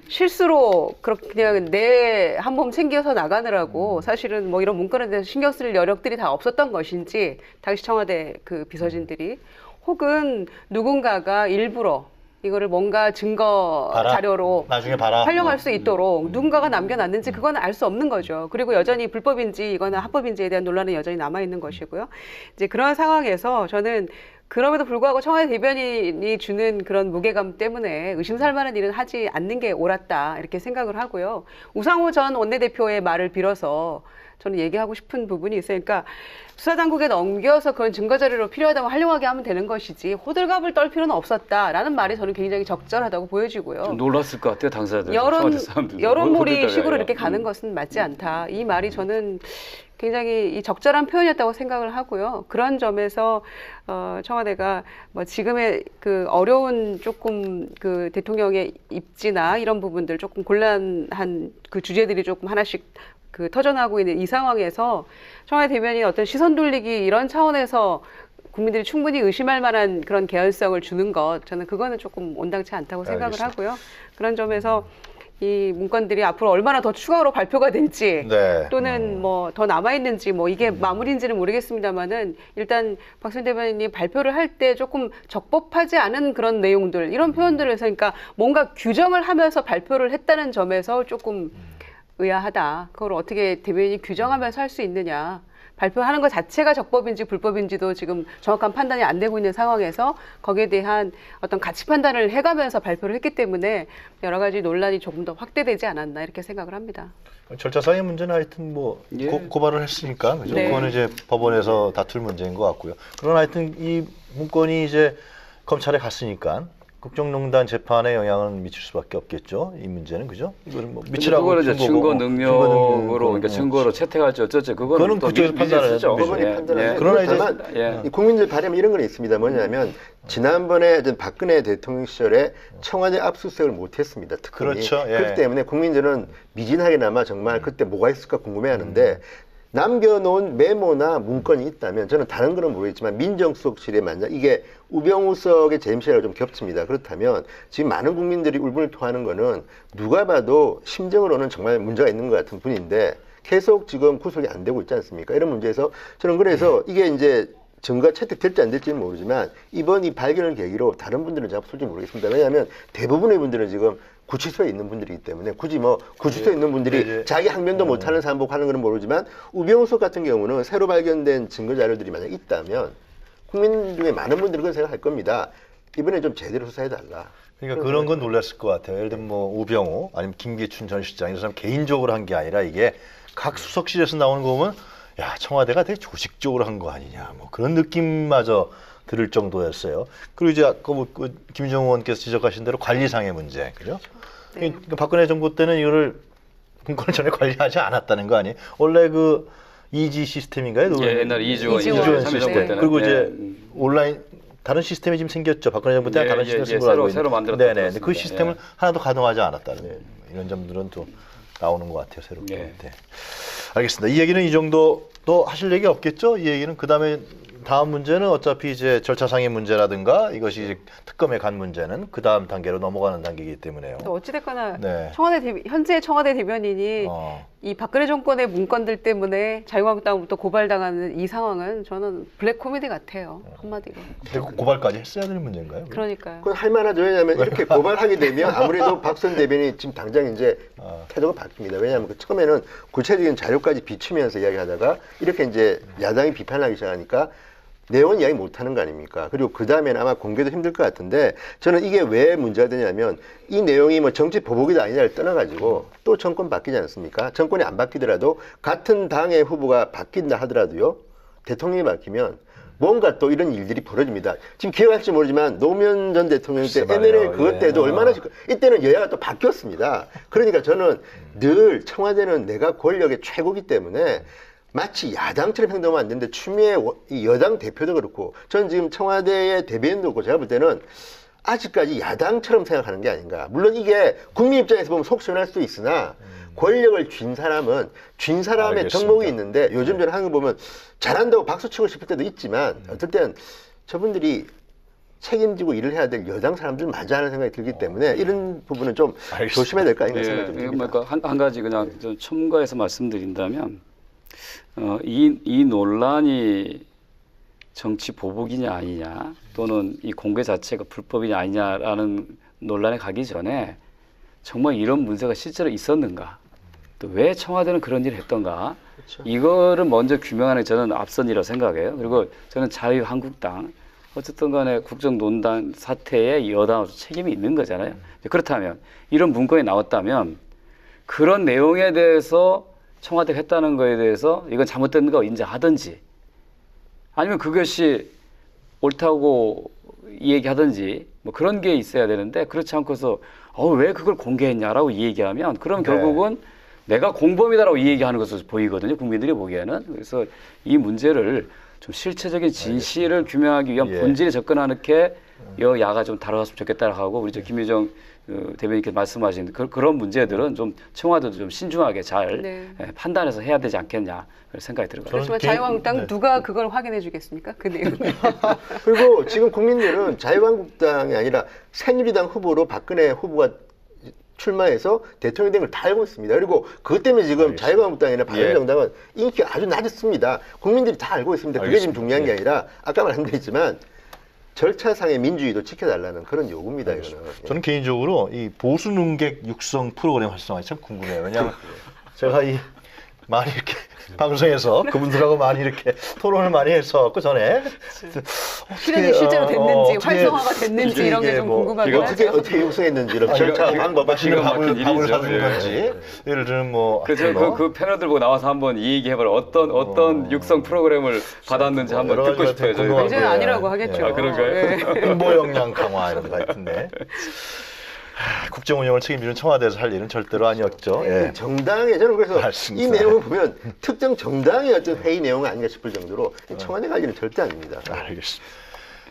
실수로 그렇게 그냥 내 한 몸 챙겨서 나가느라고 사실은 뭐 이런 문건에 대해서 신경 쓸 여력들이 다 없었던 것인지 당시 청와대 그 비서진들이 혹은 누군가가 일부러 이거를 뭔가 증거 자료로 나중에 봐라. 활용할 수 있도록 누군가가 남겨놨는지 그거는 알 수 없는 거죠. 그리고 여전히 불법인지 이거는 합법인지에 대한 논란은 여전히 남아있는 것이고요. 이제 그런 상황에서 저는 그럼에도 불구하고 청와대 대변인이 주는 그런 무게감 때문에 의심살 만한 일은 하지 않는 게 옳았다 이렇게 생각을 하고요. 우상호 전 원내대표의 말을 빌어서 저는 얘기하고 싶은 부분이 있어요. 그러니까 수사당국에 넘겨서 그건 증거자료로 필요하다고 활용하게 하면 되는 것이지 호들갑을 떨 필요는 없었다라는 말이 저는 굉장히 적절하다고 보여지고요. 좀 놀랐을 것 같아요. 당사자들. 청와대 사람들도. 여론몰이 식으로 이렇게 가는 것은 맞지 않다. 이 말이 저는 굉장히 이 적절한 표현이었다고 생각을 하고요. 그런 점에서 청와대가 뭐 지금의 그 어려운 조금 그 대통령의 입지나 이런 부분들 조금 곤란한 그 주제들이 조금 하나씩 그 터져나오고 있는 이 상황에서 청와대 대변인이 어떤 시선 돌리기 이런 차원에서 국민들이 충분히 의심할 만한 그런 개연성을 주는 것 저는 그거는 조금 온당치 않다고 생각을 하고요. 그런 점에서 이 문건들이 앞으로 얼마나 더 추가로 발표가 될지 또는 뭐 더 남아있는지 뭐 이게 마무리인지는 모르겠습니다만은 일단 박수현 대변인이 발표를 할 때 조금 적법하지 않은 그런 내용들 이런 표현들을 해서 그러니까 뭔가 규정을 하면서 발표를 했다는 점에서 조금 의아하다. 그걸 어떻게 대변인이 규정하면서 할 수 있느냐. 발표하는 것 자체가 적법인지 불법인지도 지금 정확한 판단이 안 되고 있는 상황에서 거기에 대한 어떤 가치 판단을 해가면서 발표를 했기 때문에 여러 가지 논란이 조금 더 확대되지 않았나 이렇게 생각을 합니다. 절차상의 문제는 하여튼 뭐 고발을 했으니까 그죠? 그거는 이제 법원에서 다툴 문제인 것 같고요. 그러나 하여튼 이 문건이 이제 검찰에 갔으니까 국정농단 재판에 영향은 미칠 수밖에 없겠죠. 이 문제는 그죠? 이거는 뭐 미치라고 그거는 이제 증거 능력으로 그러니까 뭐, 증거로 채택할지 어쩌지 그거는 또 그쪽에서 판단을 쓰죠. 법원이 판단을 그러나 이제 다만 이 국민들 바람에 이런 건 있습니다. 뭐냐면 지난번에 박근혜 대통령 시절에 청와대 압수수색을 못했습니다. 특검이. 그렇죠. 예. 그렇기 때문에 국민들은 미진하게나마 정말 그때 뭐가 있을까 궁금해하는데 남겨놓은 메모나 문건이 있다면 저는 다른 거는 모르겠지만 민정수석실에 만약 이게 우병우 수석의 재임실하고 좀 겹칩니다. 그렇다면 지금 많은 국민들이 울분을 토하는 거는 누가 봐도 심정으로는 정말 문제가 있는 것 같은 분인데 계속 지금 구속이 안 되고 있지 않습니까? 이런 문제에서 저는 그래서 이게 이제 증거가 채택될지 안 될지는 모르지만 이번 이 발견을 계기로 다른 분들은 제가 솔직히 모르겠습니다. 왜냐하면 대부분의 분들은 지금 구치소에 있는 분들이기 때문에 굳이 뭐 구치소에 있는 분들이 자기 항변도 못하는 사람 보고 하는 건 모르지만 우병우 수석 같은 경우는 새로 발견된 증거 자료들이 만약 있다면 국민 중에 많은 분들은 그런 생각할 겁니다. 이번에 좀 제대로 수사해달라. 그러니까 그런 건 놀랐을 것 같아요. 예를 들면 뭐 우병우 아니면 김기춘 전 실장 이런 사람 개인적으로 한 게 아니라 이게 각 수석실에서 나오는 거 보면 야 청와대가 되게 조직적으로 한 거 아니냐 뭐 그런 느낌마저 들을 정도였어요. 그리고 이제 아까 뭐 김정은 의원께서 지적하신 대로 관리상의 문제, 그죠? 네. 그러니까 박근혜 정부 때는 이거를 문건을 전혀 관리하지 않았다는 거 아니에요? 원래 그 이지 시스템인가요? 예, 옛날 이주원 시스템. 네. 그리고 이제 온라인 다른 시스템이 지금 생겼죠. 박근혜 정부 때는 다른 시스템을 알고 새로 만들었던 네네. 근데 그 시스템을 하나도 가동하지 않았다는 이런 점들은 또 나오는 것 같아요. 새롭게. 네. 알겠습니다. 이 얘기는 이 정도 또 하실 얘기 없겠죠? 이 얘기는 그다음에 다음 문제는 어차피 이제 절차상의 문제라든가 이것이 이제 특검에 간 문제는 그 다음 단계로 넘어가는 단계이기 때문에요. 어찌됐거나 네. 현재 청와대 대변인이 이 박근혜 정권의 문건들 때문에 자유한국당부터 고발당하는 이 상황은 저는 블랙 코미디 같아요. 한마디로. 근데 고발까지 했어야 되는 문제인가요? 그러니까요. 그건 할 만하죠. 왜냐하면 이렇게 고발하게 되면 아무래도 박선 대변인이 지금 당장 이제 태도가 바뀝니다. 왜냐하면 그 처음에는 구체적인 자료까지 비추면서 이야기하다가 이렇게 이제 야당이 비판하기 시작하니까 내용은 이야기 못하는 거 아닙니까? 그리고 그 다음에는 아마 공개도 힘들 것 같은데 저는 이게 왜 문제가 되냐면 이 내용이 뭐 정치 보복이다 아니냐를 떠나가지고 또 정권 바뀌지 않습니까? 정권이 안 바뀌더라도 같은 당의 후보가 바뀐다 하더라도요. 대통령이 바뀌면 뭔가 또 이런 일들이 벌어집니다. 지금 기억할지 모르지만 노무현 전 대통령 때 NLL 그것 때도 얼마나 이때는 여야가 또 바뀌었습니다. 그러니까 저는 늘 청와대는 내가 권력의 최고기 때문에 마치 야당처럼 행동하면 안 되는데 추미애 여당 대표도 그렇고 저는 지금 청와대의 대변인도 그렇고 제가 볼 때는 아직까지 야당처럼 생각하는 게 아닌가. 물론 이게 국민 입장에서 보면 속 시원할 수도 있으나 권력을 쥔 사람은 쥔 사람의 알겠습니다. 덕목이 있는데 요즘 저는 하는 거 보면 잘한다고 박수 치고 싶을 때도 있지만 어떨 때는 저분들이 책임지고 일을 해야 될 여당 사람들 맞아 하는 생각이 들기 때문에 이런 부분은 좀 알겠습니다. 조심해야 될 거 아닌가 생각이 듭니다. 그러니까 한 가지 그냥 좀 첨가해서 말씀드린다면 이 논란이 정치 보복이냐 아니냐 또는 이 공개 자체가 불법이냐 아니냐라는 논란에 가기 전에 정말 이런 문제가 실제로 있었는가 또 왜 청와대는 그런 일을 했던가 그렇죠. 이거를 먼저 규명하는 게 저는 앞선이라고 생각해요. 그리고 저는 자유한국당 어쨌든 간에 국정농단 사태에 여당으로서 책임이 있는 거잖아요. 그렇다면 이런 문건이 나왔다면 그런 내용에 대해서 청와대가 했다는 거에 대해서 이건 잘못된 거 인정하든지 아니면 그것이 옳다고 이 얘기하든지 뭐 그런 게 있어야 되는데 그렇지 않고서 왜 그걸 공개했냐라고 이 얘기하면 그럼 결국은 내가 공범이다라고 이 얘기하는 것으로 보이거든요. 국민들이 보기에는. 그래서 이 문제를 좀 실체적인 진실을 규명하기 위한 본질에 접근하는 게 여야가 좀 다뤄갔으면 좋겠다고 하고 우리 김유정 대변인께서 말씀하신 그런 문제들은 좀 청와대도 좀 신중하게 잘 판단해서 해야 되지 않겠냐 생각이 들어요. 그렇지만 자유한국당 누가 그걸 확인해 주겠습니까? 그 내용을. 그리고 지금 국민들은 자유한국당이 아니라 새누리당 후보로 박근혜 후보가 출마해서 대통령이 된 걸 다 알고 있습니다. 그리고 그것 때문에 지금 자유한국당이나 바른정당은 인기가 아주 낮습니다. 국민들이 다 알고 있습니다. 그게 지금 중요한 게 아니라 아까 말씀드렸지만 절차상의 민주주의도 지켜달라는 그런 요구입니다. 이거는. 저는 개인적으로 이 보수 능객 육성 프로그램 활성화 참 궁금해요. 왜냐하면 제가 이 말이 이렇게 방송에서 그분들하고 많이 이렇게 토론을 많이 해서 그 전에 실현이 실제로 됐는지 활성화가 됐는지 이런 게 좀 궁금하긴 하죠. 어떻게 형성했는지를 절차 방법 기가 막힌 밥을 일이죠. 사준 예. 건지 예를 들면 뭐 그죠. 그 패널들 보고 나와서 한번 이 얘기해봐라. 어떤 육성 프로그램을 받았는지 한번 여러 듣고 가지가 싶어요. 되게 저희가. 이제는 아니라고 하겠죠. 아, 그런가요? 네. 홍보 역량 강화 이런 거 같은데 국정 운영을 책임지는 청와대에서 할 일은 절대로 아니었죠. 예. 정당에 저는 그래서 맞습니다. 이 내용을 보면 특정 정당의 어떤 회의 내용은 아닌가 싶을 정도로 청와대 갈 일은 절대 아닙니다. 알겠습니다.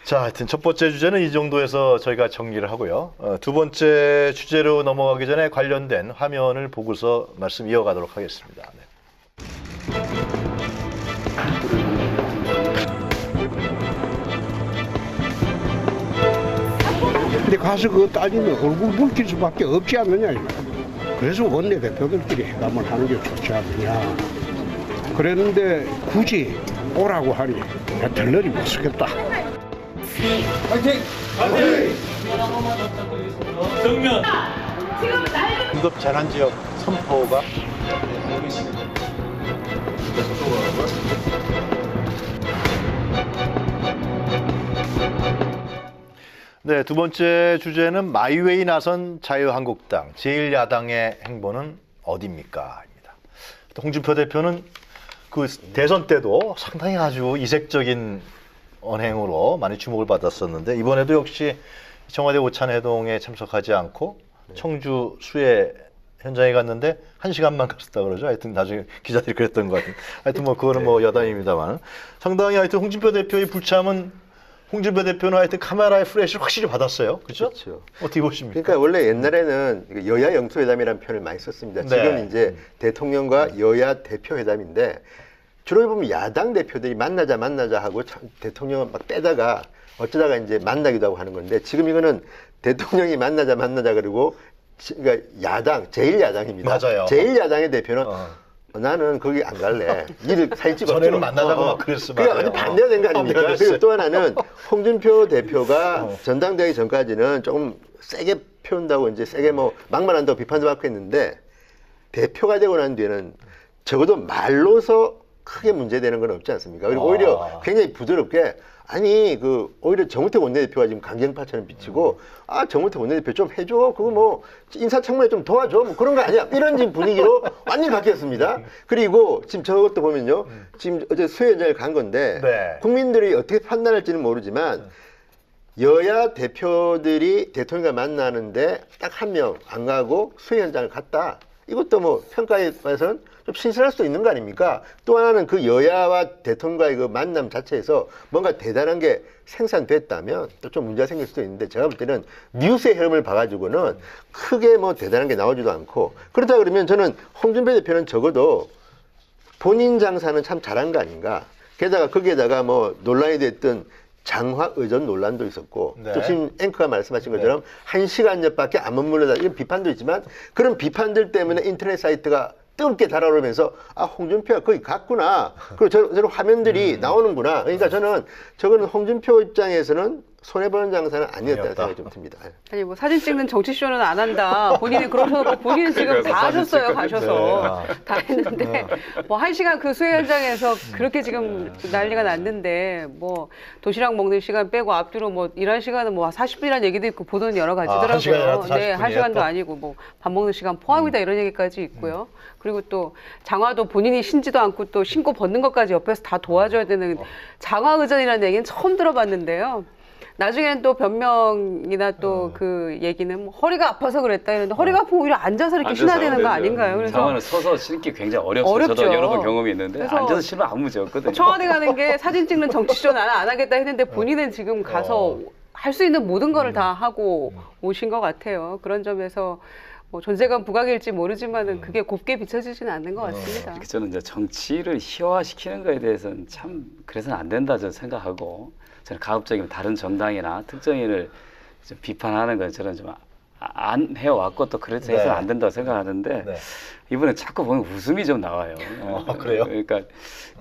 자, 하여튼 첫 번째 주제는 이 정도에서 저희가 정리를 하고요. 두 번째 주제로 넘어가기 전에 관련된 화면을 보고서 말씀 이어가도록 하겠습니다. 네. 근데 가서 그거 따지면 얼굴 붉힐 수밖에 없지 않느냐 이거. 그래서 원내대표들끼리 회담을 하는 게 좋지 않느냐. 그랬는데 굳이 오라고 하니 덜러리 못 쓰겠다. 긴급 재난지역 선포가 네, 두 번째 주제는 마이웨이 나선 자유한국당 제1야당의 행보는 어디입니까? 입니다. 홍준표 대표는 그 대선 때도 상당히 아주 이색적인 언행으로 많이 주목을 받았었는데 이번에도 역시 청와대 오찬회동에 참석하지 않고 청주 수해 현장에 갔는데 1시간만 갔었다 그러죠. 하여튼 나중에 기자들이 그랬던 것 같은. 하여튼 뭐 그거는 뭐 여담입니다만 상당히 하여튼 홍준표 대표의 불참은 홍준표 대표는 하여튼 카메라의 플래시를 확실히 받았어요. 그렇죠? 그렇죠. 어떻게 보십니까? 그러니까 원래 옛날에는 여야 영토회담이라는 표현을 많이 썼습니다. 네. 지금 이제 대통령과 여야 대표회담인데 주로 보면 야당 대표들이 만나자 하고 대통령은 막 빼다가 어쩌다가 이제 만나기도 하고 하는 건데 지금 이거는 대통령이 만나자 그리고 그러니까 야당 제1야당입니다. 맞아요. 제1야당의 대표는 나는 거기 안 갈래. 니들 사진 찍었죠? 전에는 만나자고 막 그랬어. 그게 맞아요. 완전 반대가 된 거 아닙니까? 그리고 또 하나는 홍준표 대표가 전당대회 전까지는 조금 세게 표현다고 이제 세게 뭐 막말한다고 비판도 받고 했는데 대표가 되고 난 뒤에는 적어도 말로서 크게 문제되는 건 없지 않습니까? 그리고 오히려 굉장히 부드럽게 아니 그 오히려 정우택 원내대표가 지금 강경파처럼 비치고 아 정우택 원내대표 좀 해줘 그거 뭐 인사청문회 좀 도와줘 뭐 그런 거 아니야 이런 지금 분위기로 완전히 바뀌었습니다. 그리고 지금 저것도 보면요 지금 어제 수해 현장을 간 건데 네. 국민들이 어떻게 판단할지는 모르지만 여야 대표들이 대통령과 만나는데 딱 한 명 안 가고 수해 현장을 갔다. 이것도 뭐 평가에 봐서는 좀 신선할 수도 있는 거 아닙니까? 또 하나는 그 여야와 대통령과의 그 만남 자체에서 뭔가 대단한 게 생산됐다면 또 좀 문제가 생길 수도 있는데 제가 볼 때는 뉴스의 흐름을 봐가지고는 크게 뭐 대단한 게 나오지도 않고 그렇다 그러면 저는 홍준표 대표는 적어도 본인 장사는 참 잘한 거 아닌가? 게다가 거기에다가 뭐 논란이 됐던 장화 의전 논란도 있었고 네. 또 지금 앵커가 말씀하신 것처럼 1시간여밖에 안 머물러다 이런 비판도 있지만 그런 비판들 때문에 인터넷 사이트가 뜨겁게 달아오르면서 아 홍준표가 거기 갔구나 그리고 저런 화면들이 나오는구나 그러니까 저는 저거는 홍준표 입장에서는 손해보는 장사는 아니었다는 생각이 좀 듭니다. 아니 뭐 사진 찍는 정치쇼는 안 한다. 본인이 그러셔도 본인은 지금 다 하셨어요. 가셔서 다 했는데 뭐 1시간 그 수해 현장에서 그렇게 지금 난리가 났는데 뭐 도시락 먹는 시간 빼고 앞뒤로 뭐 일할 시간은 뭐 40분이라는 얘기도 있고 보도는 여러 가지더라고요. 1시간이라도 네, 40분이에요, 1시간도 또? 아니고 뭐 밥 먹는 시간 포함이다 이런 얘기까지 있고요. 그리고 또 장화도 본인이 신지도 않고 또 신고 벗는 것까지 옆에서 다 도와줘야 되는 장화 의전이라는 얘기는 처음 들어봤는데요. 나중에는 또 변명이나 또 그 얘기는 뭐 허리가 아파서 그랬다 이러는데 허리가 아프면 오히려 앉아서 이렇게 신어야 되는 거 아닌가요? 그래서 장화는 서서 신기 굉장히 어렵죠. 어렵죠. 저도 여러 번 경험이 있는데 그래서 앉아서 신으면 아무 문제 없거든요. 청와대 가는 게 사진 찍는 정치쇼 나는 안 하겠다 했는데 본인은 지금 가서 할 수 있는 모든 거를 다 하고 오신 것 같아요. 그런 점에서 뭐 존재감 부각일지 모르지만은 그게 곱게 비춰지지는 않는 것 같습니다. 특히 저는 이제 정치를 희화시키는 거에 대해서는 참 그래서는 안 된다 저는 생각하고 저는 가급적이면 다른 정당이나 특정인을 좀 비판하는 건 저는 좀 안 해왔고 또 그래서 해서는 안 된다고 생각하는데 이번에 자꾸 보면 웃음이 좀 나와요. 그래요? 그러니까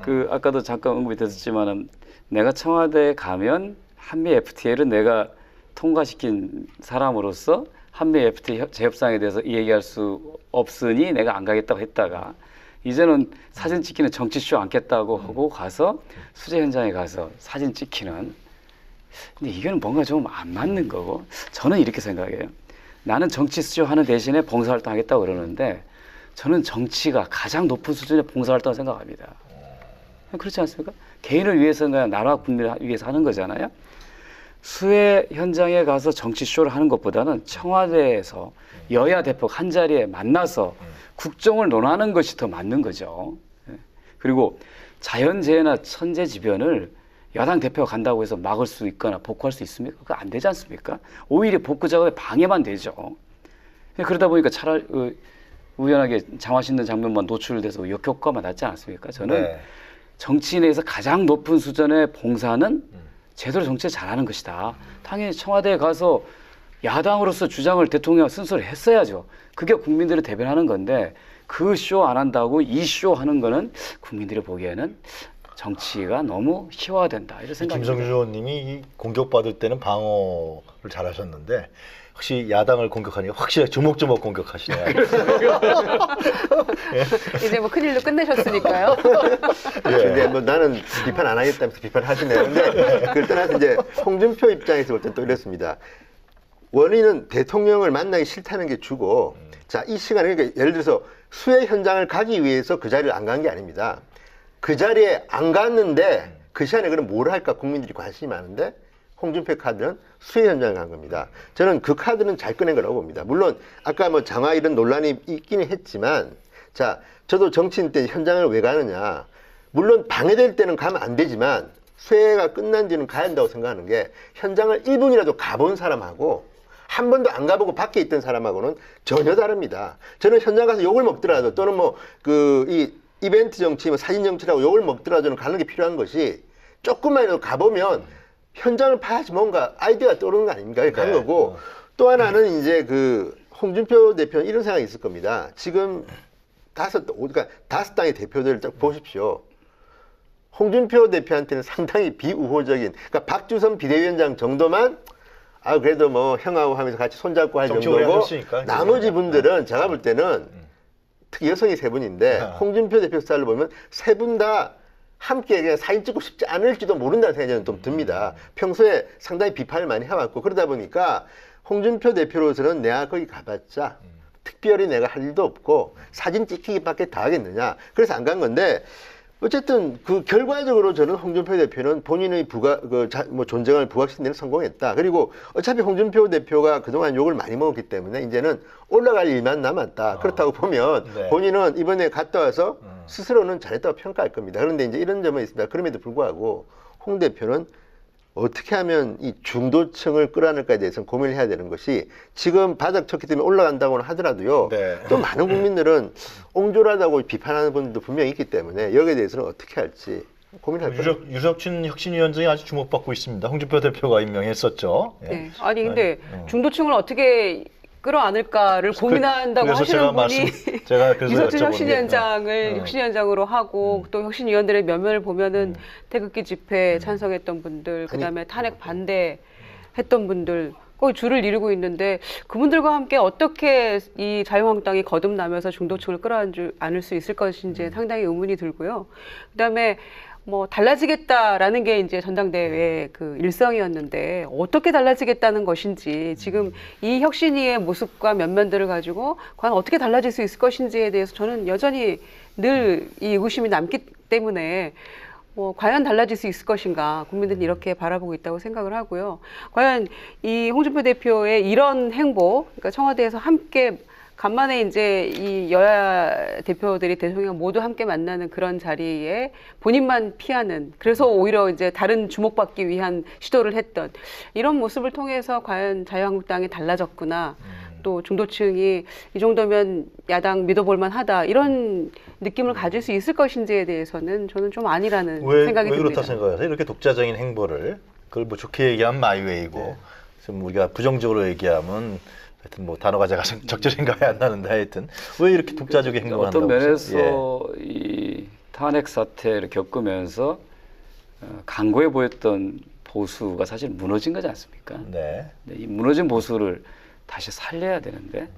그 아까도 잠깐 언급이 됐었지만은 내가 청와대에 가면 한미 FTA를 내가 통과시킨 사람으로서 한미 FTA 재협상에 대해서 얘기할 수 없으니 내가 안 가겠다고 했다가 이제는 사진 찍기는 정치쇼 않겠다고 하고 가서 수재 현장에 가서 사진 찍히는. 근데 이거는 뭔가 좀 안 맞는 거고 저는 이렇게 생각해요. 나는 정치쇼 하는 대신에 봉사활동 하겠다고 그러는데 저는 정치가 가장 높은 수준의 봉사활동을 생각합니다. 그렇지 않습니까? 개인을 위해서가 나라 국민을 위해서 하는 거잖아요. 수해 현장에 가서 정치쇼를 하는 것보다는 청와대에서 여야 대표 한 자리에 만나서 국정을 논하는 것이 더 맞는 거죠. 그리고 자연재해나 천재지변을 야당 대표가 간다고 해서 막을 수 있거나 복구할 수 있습니까? 그거 안 되지 않습니까? 오히려 복구 작업에 방해만 되죠. 그러다 보니까 차라리 우연하게 장화 신는 장면만 노출돼서 역효과만 났지 않습니까? 저는 정치인에서 가장 높은 수준의 봉사는 제대로 정치를 잘하는 것이다. 당연히 청와대에 가서 야당으로서 주장을 대통령 순서를 했어야죠. 그게 국민들을 대변하는 건데 그 쇼 안 한다고 이 쇼 하는 거는 국민들이 보기에는 정치가 너무 희화화된다 이런 생각입니다. 김성주 의원님이 공격받을 때는 방어를 잘하셨는데 혹시 야당을 공격하니까 확실히 조목조목 공격하시네요. 이제 뭐 큰일로 끝내셨으니까요. 근데 뭐 나는 비판 안 하겠다면서 비판하시네요. 근데 그걸 떠나서 이제 홍준표 입장에서 볼 땐 또 이렇습니다. 원인은 대통령을 만나기 싫다는 게 주고, 자, 이 시간에 그러니까 예를 들어서 수해 현장을 가기 위해서 그 자리를 안 간 게 아닙니다. 그 자리에 안 갔는데 그 시간에 그럼 뭘 할까 국민들이 관심이 많은데 홍준표 카드는 수해 현장을 간 겁니다. 저는 그 카드는 잘 꺼낸 거라고 봅니다. 물론 아까 뭐 장화 이런 논란이 있기는 했지만, 자, 저도 정치인 때 현장을 왜 가느냐. 물론 방해될 때는 가면 안 되지만 수해가 끝난 뒤는 가야 한다고 생각하는 게 현장을 1분이라도 가본 사람하고 한 번도 안 가보고 밖에 있던 사람하고는 전혀 다릅니다. 저는 현장 가서 욕을 먹더라도 또는 뭐 이 이벤트 정치, 뭐 사진 정치라고 욕을 먹더라도 저는 가는 게 필요한 것이 조금만이라도 가보면 현장을 봐야지 뭔가 아이디어가 떠오르는 거 아닙니까? 간 거고 또 하나는 이제 그 홍준표 대표는 이런 생각이 있을 겁니다. 지금 다섯 당의 대표들을 딱 보십시오. 홍준표 대표한테는 상당히 비우호적인, 그러니까 박주선 비대위원장 정도만 그래도 뭐 형하고 하면서 같이 손잡고 할 정도고 나머지 분들은 제가 볼 때는 특히 여성이 세 분인데 홍준표 대표 스타일로 보면 세 분 다 함께 그냥 사진 찍고 싶지 않을지도 모른다는 생각이 저는 좀 듭니다. 평소에 상당히 비판을 많이 해왔고 그러다 보니까 홍준표 대표로서는 내가 거기 가봤자 특별히 내가 할 일도 없고 사진 찍히기밖에 다 하겠느냐. 그래서 안 간 건데 어쨌든 그 결과적으로 저는 홍준표 대표는 본인의 존재감을 부각시키는 데 성공했다. 그리고 어차피 홍준표 대표가 그동안 욕을 많이 먹었기 때문에 이제는 올라갈 일만 남았다. 그렇다고 보면 본인은 이번에 갔다 와서 스스로는 잘했다고 평가할 겁니다. 그런데 이제 이런 점은 있습니다. 그럼에도 불구하고 홍 대표는 어떻게 하면 이 중도층을 끌어안을까에 대해서는 고민을 해야 되는 것이 지금 바닥 쳤기 때문에 올라간다고는 하더라도요. 또 많은 국민들은 옹졸하다고 비판하는 분들도 분명히 있기 때문에 여기에 대해서는 어떻게 할지 고민할 거예요. 유석춘 혁신위원장이 아주 주목받고 있습니다. 홍준표 대표가 임명했었죠. 네. 아니 근데 중도층을 어떻게 끌어안을까를 고민한다고 하시는 분이 유석춘 혁신위원장을 혁신위원장으로 하고 또 혁신위원들의 면면을 보면은 태극기 집회에 찬성했던 분들, 그다음에 탄핵 반대했던 분들 거의 줄을 이루고 있는데 그분들과 함께 어떻게 이 자유한국당이 거듭나면서 중도층을 끌어안을 수 있을 것인지 상당히 의문이 들고요. 그다음에 뭐 달라지겠다라는 게 이제 전당대회 그 일성이었는데 어떻게 달라지겠다는 것인지 지금 이 혁신위의 모습과 면면들을 가지고 과연 어떻게 달라질 수 있을 것인지에 대해서 저는 여전히 늘 이 의구심이 남기 때문에 과연 달라질 수 있을 것인가 국민들은 이렇게 바라보고 있다고 생각을 하고요. 과연 이 홍준표 대표의 이런 행보, 그러니까 청와대에서 함께 간만에 이제 이 여야 대표들이 대통령 모두 함께 만나는 그런 자리에 본인만 피하는, 그래서 오히려 이제 다른 주목받기 위한 시도를 했던 이런 모습을 통해서 과연 자유한국당이 달라졌구나, 또 중도층이 이 정도면 야당 믿어볼만 하다, 이런 느낌을 가질 수 있을 것인지에 대해서는 저는 좀 아니라는 생각이 듭니다. 왜 그렇다 생각하세요? 이렇게 독자적인 행보를, 그걸 뭐 좋게 얘기하면 마이웨이고 좀 우리가 부정적으로 얘기하면 하여튼 뭐 단어가 제가 적절히 생각이 안 나는데 하여튼 왜 이렇게 독자적인 행동을 한다고 어떤 면에서 이 탄핵 사태를 겪으면서 강고해 보였던 보수가 사실 무너진 거지 않습니까? 이 무너진 보수를 다시 살려야 되는데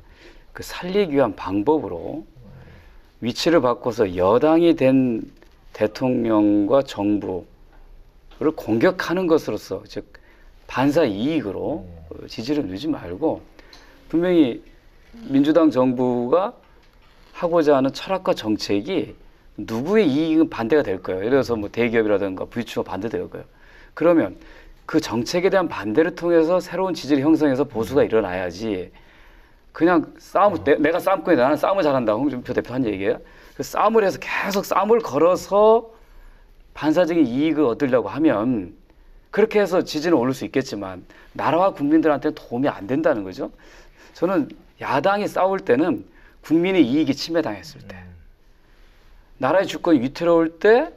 그 살리기 위한 방법으로 위치를 바꿔서 여당이 된 대통령과 정부를 공격하는 것으로서, 즉 반사 이익으로 지지를 누리지 말고 분명히 민주당 정부가 하고자 하는 철학과 정책이 누구의 이익은 반대가 될 거예요. 예를 들어서 뭐 대기업이라든가 부유층과 반대될 거예요. 그러면 그 정책에 대한 반대를 통해서 새로운 지지를 형성해서 보수가 일어나야지, 그냥 내가 싸움꾼이다, 나는 싸움을 잘한다, 홍준표 대표 한 얘기예요. 그 싸움을 해서 계속 싸움을 걸어서 반사적인 이익을 얻으려고 하면 그렇게 해서 지지는 오를 수 있겠지만 나라와 국민들한테는 도움이 안 된다는 거죠. 저는 야당이 싸울 때는 국민의 이익이 침해당했을 때, 나라의 주권이 위태로울 때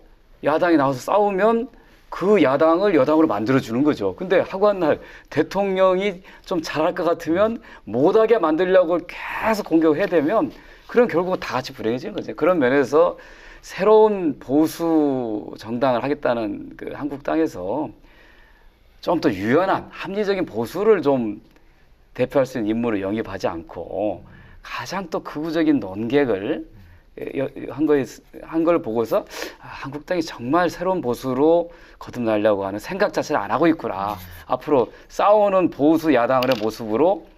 야당이 나와서 싸우면 그 야당을 여당으로 만들어주는 거죠. 근데 하관날 대통령이 좀 잘할 것 같으면 못하게 만들려고 계속 공격을 해야 되면 그럼 결국은 다 같이 불행해지는 거죠. 그런 면에서 새로운 보수 정당을 하겠다는 그 한국당에서 좀 더 유연한 합리적인 보수를 좀 대표할 수 있는 인물을 영입하지 않고 가장 또 극우적인 논객을 한 걸 보고서 한국당이 정말 새로운 보수로 거듭나려고 하는 생각 자체를 안 하고 있구나. 앞으로 싸우는 보수 야당의 모습으로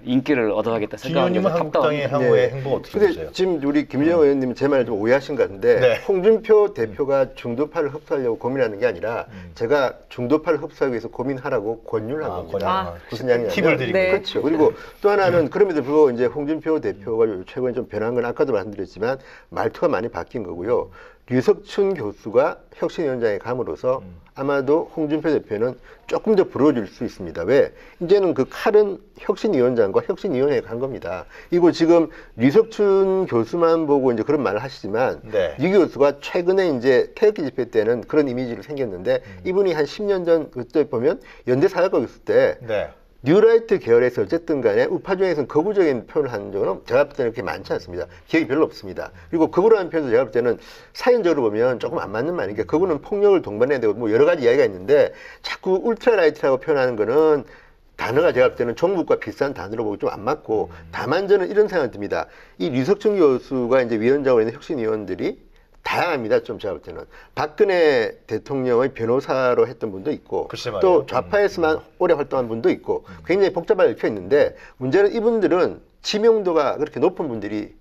인기를 얻어가겠다 생각하는 진영님은 한국당의 향후의 행보 어떻게 근데 보세요? 지금 우리 김재영 의원님 제 말 좀 오해하신 것 같은데 네. 홍준표 대표가 중도파를 흡수하려고 고민하는 게 아니라 제가 중도파를 흡수하기 위해서 고민하라고 권유를 한 겁니다. 무슨 이야기냐면 팁을 드리고 네. 그렇죠. 그리고 또 하나는 그럼에도 불구하고 이제 홍준표 대표가 최근에 좀 변한 건 아까도 말씀드렸지만 말투가 많이 바뀐 거고요. 류석춘 교수가 혁신위원장에 감으로써 아마도 홍준표 대표는 조금 더 불어줄 수 있습니다. 왜? 이제는 그 칼은 혁신위원장과 혁신위원회에 간 겁니다. 이거 지금 류석춘 교수만 보고 이제 그런 말을 하시지만 네. 류 교수가 최근에 이제 태극기 집회 때는 그런 이미지로 생겼는데 이분이 한 10년 전 그때 보면 연대 사회과 있을 때 네. 뉴라이트 계열에서 어쨌든 간에 우파 중에서는 거부적인 표현을 하는 적은 제가 볼 때는 그렇게 많지 않습니다. 기억이 별로 없습니다. 그리고 거부라는 표현도 제가 볼 때는 사연적으로 보면 조금 안 맞는 말이니까 거부는 폭력을 동반해야 되고 뭐 여러 가지 이야기가 있는데 자꾸 울트라라이트라고 표현하는 거는 단어가 제가 볼 때는 종북과 비슷한 단어로 보고 좀 안 맞고 다만 저는 이런 생각이 듭니다. 이 류석춘 교수가 이제 위원장으로 있는 혁신위원들이 다양합니다. 좀 제가 볼 때는 박근혜 대통령의 변호사로 했던 분도 있고 글쎄 말이에요. 또 좌파에서만 오래 활동한 분도 있고 굉장히 복잡하게 얽혀 있는데 문제는 이분들은 지명도가 그렇게 높은 분들이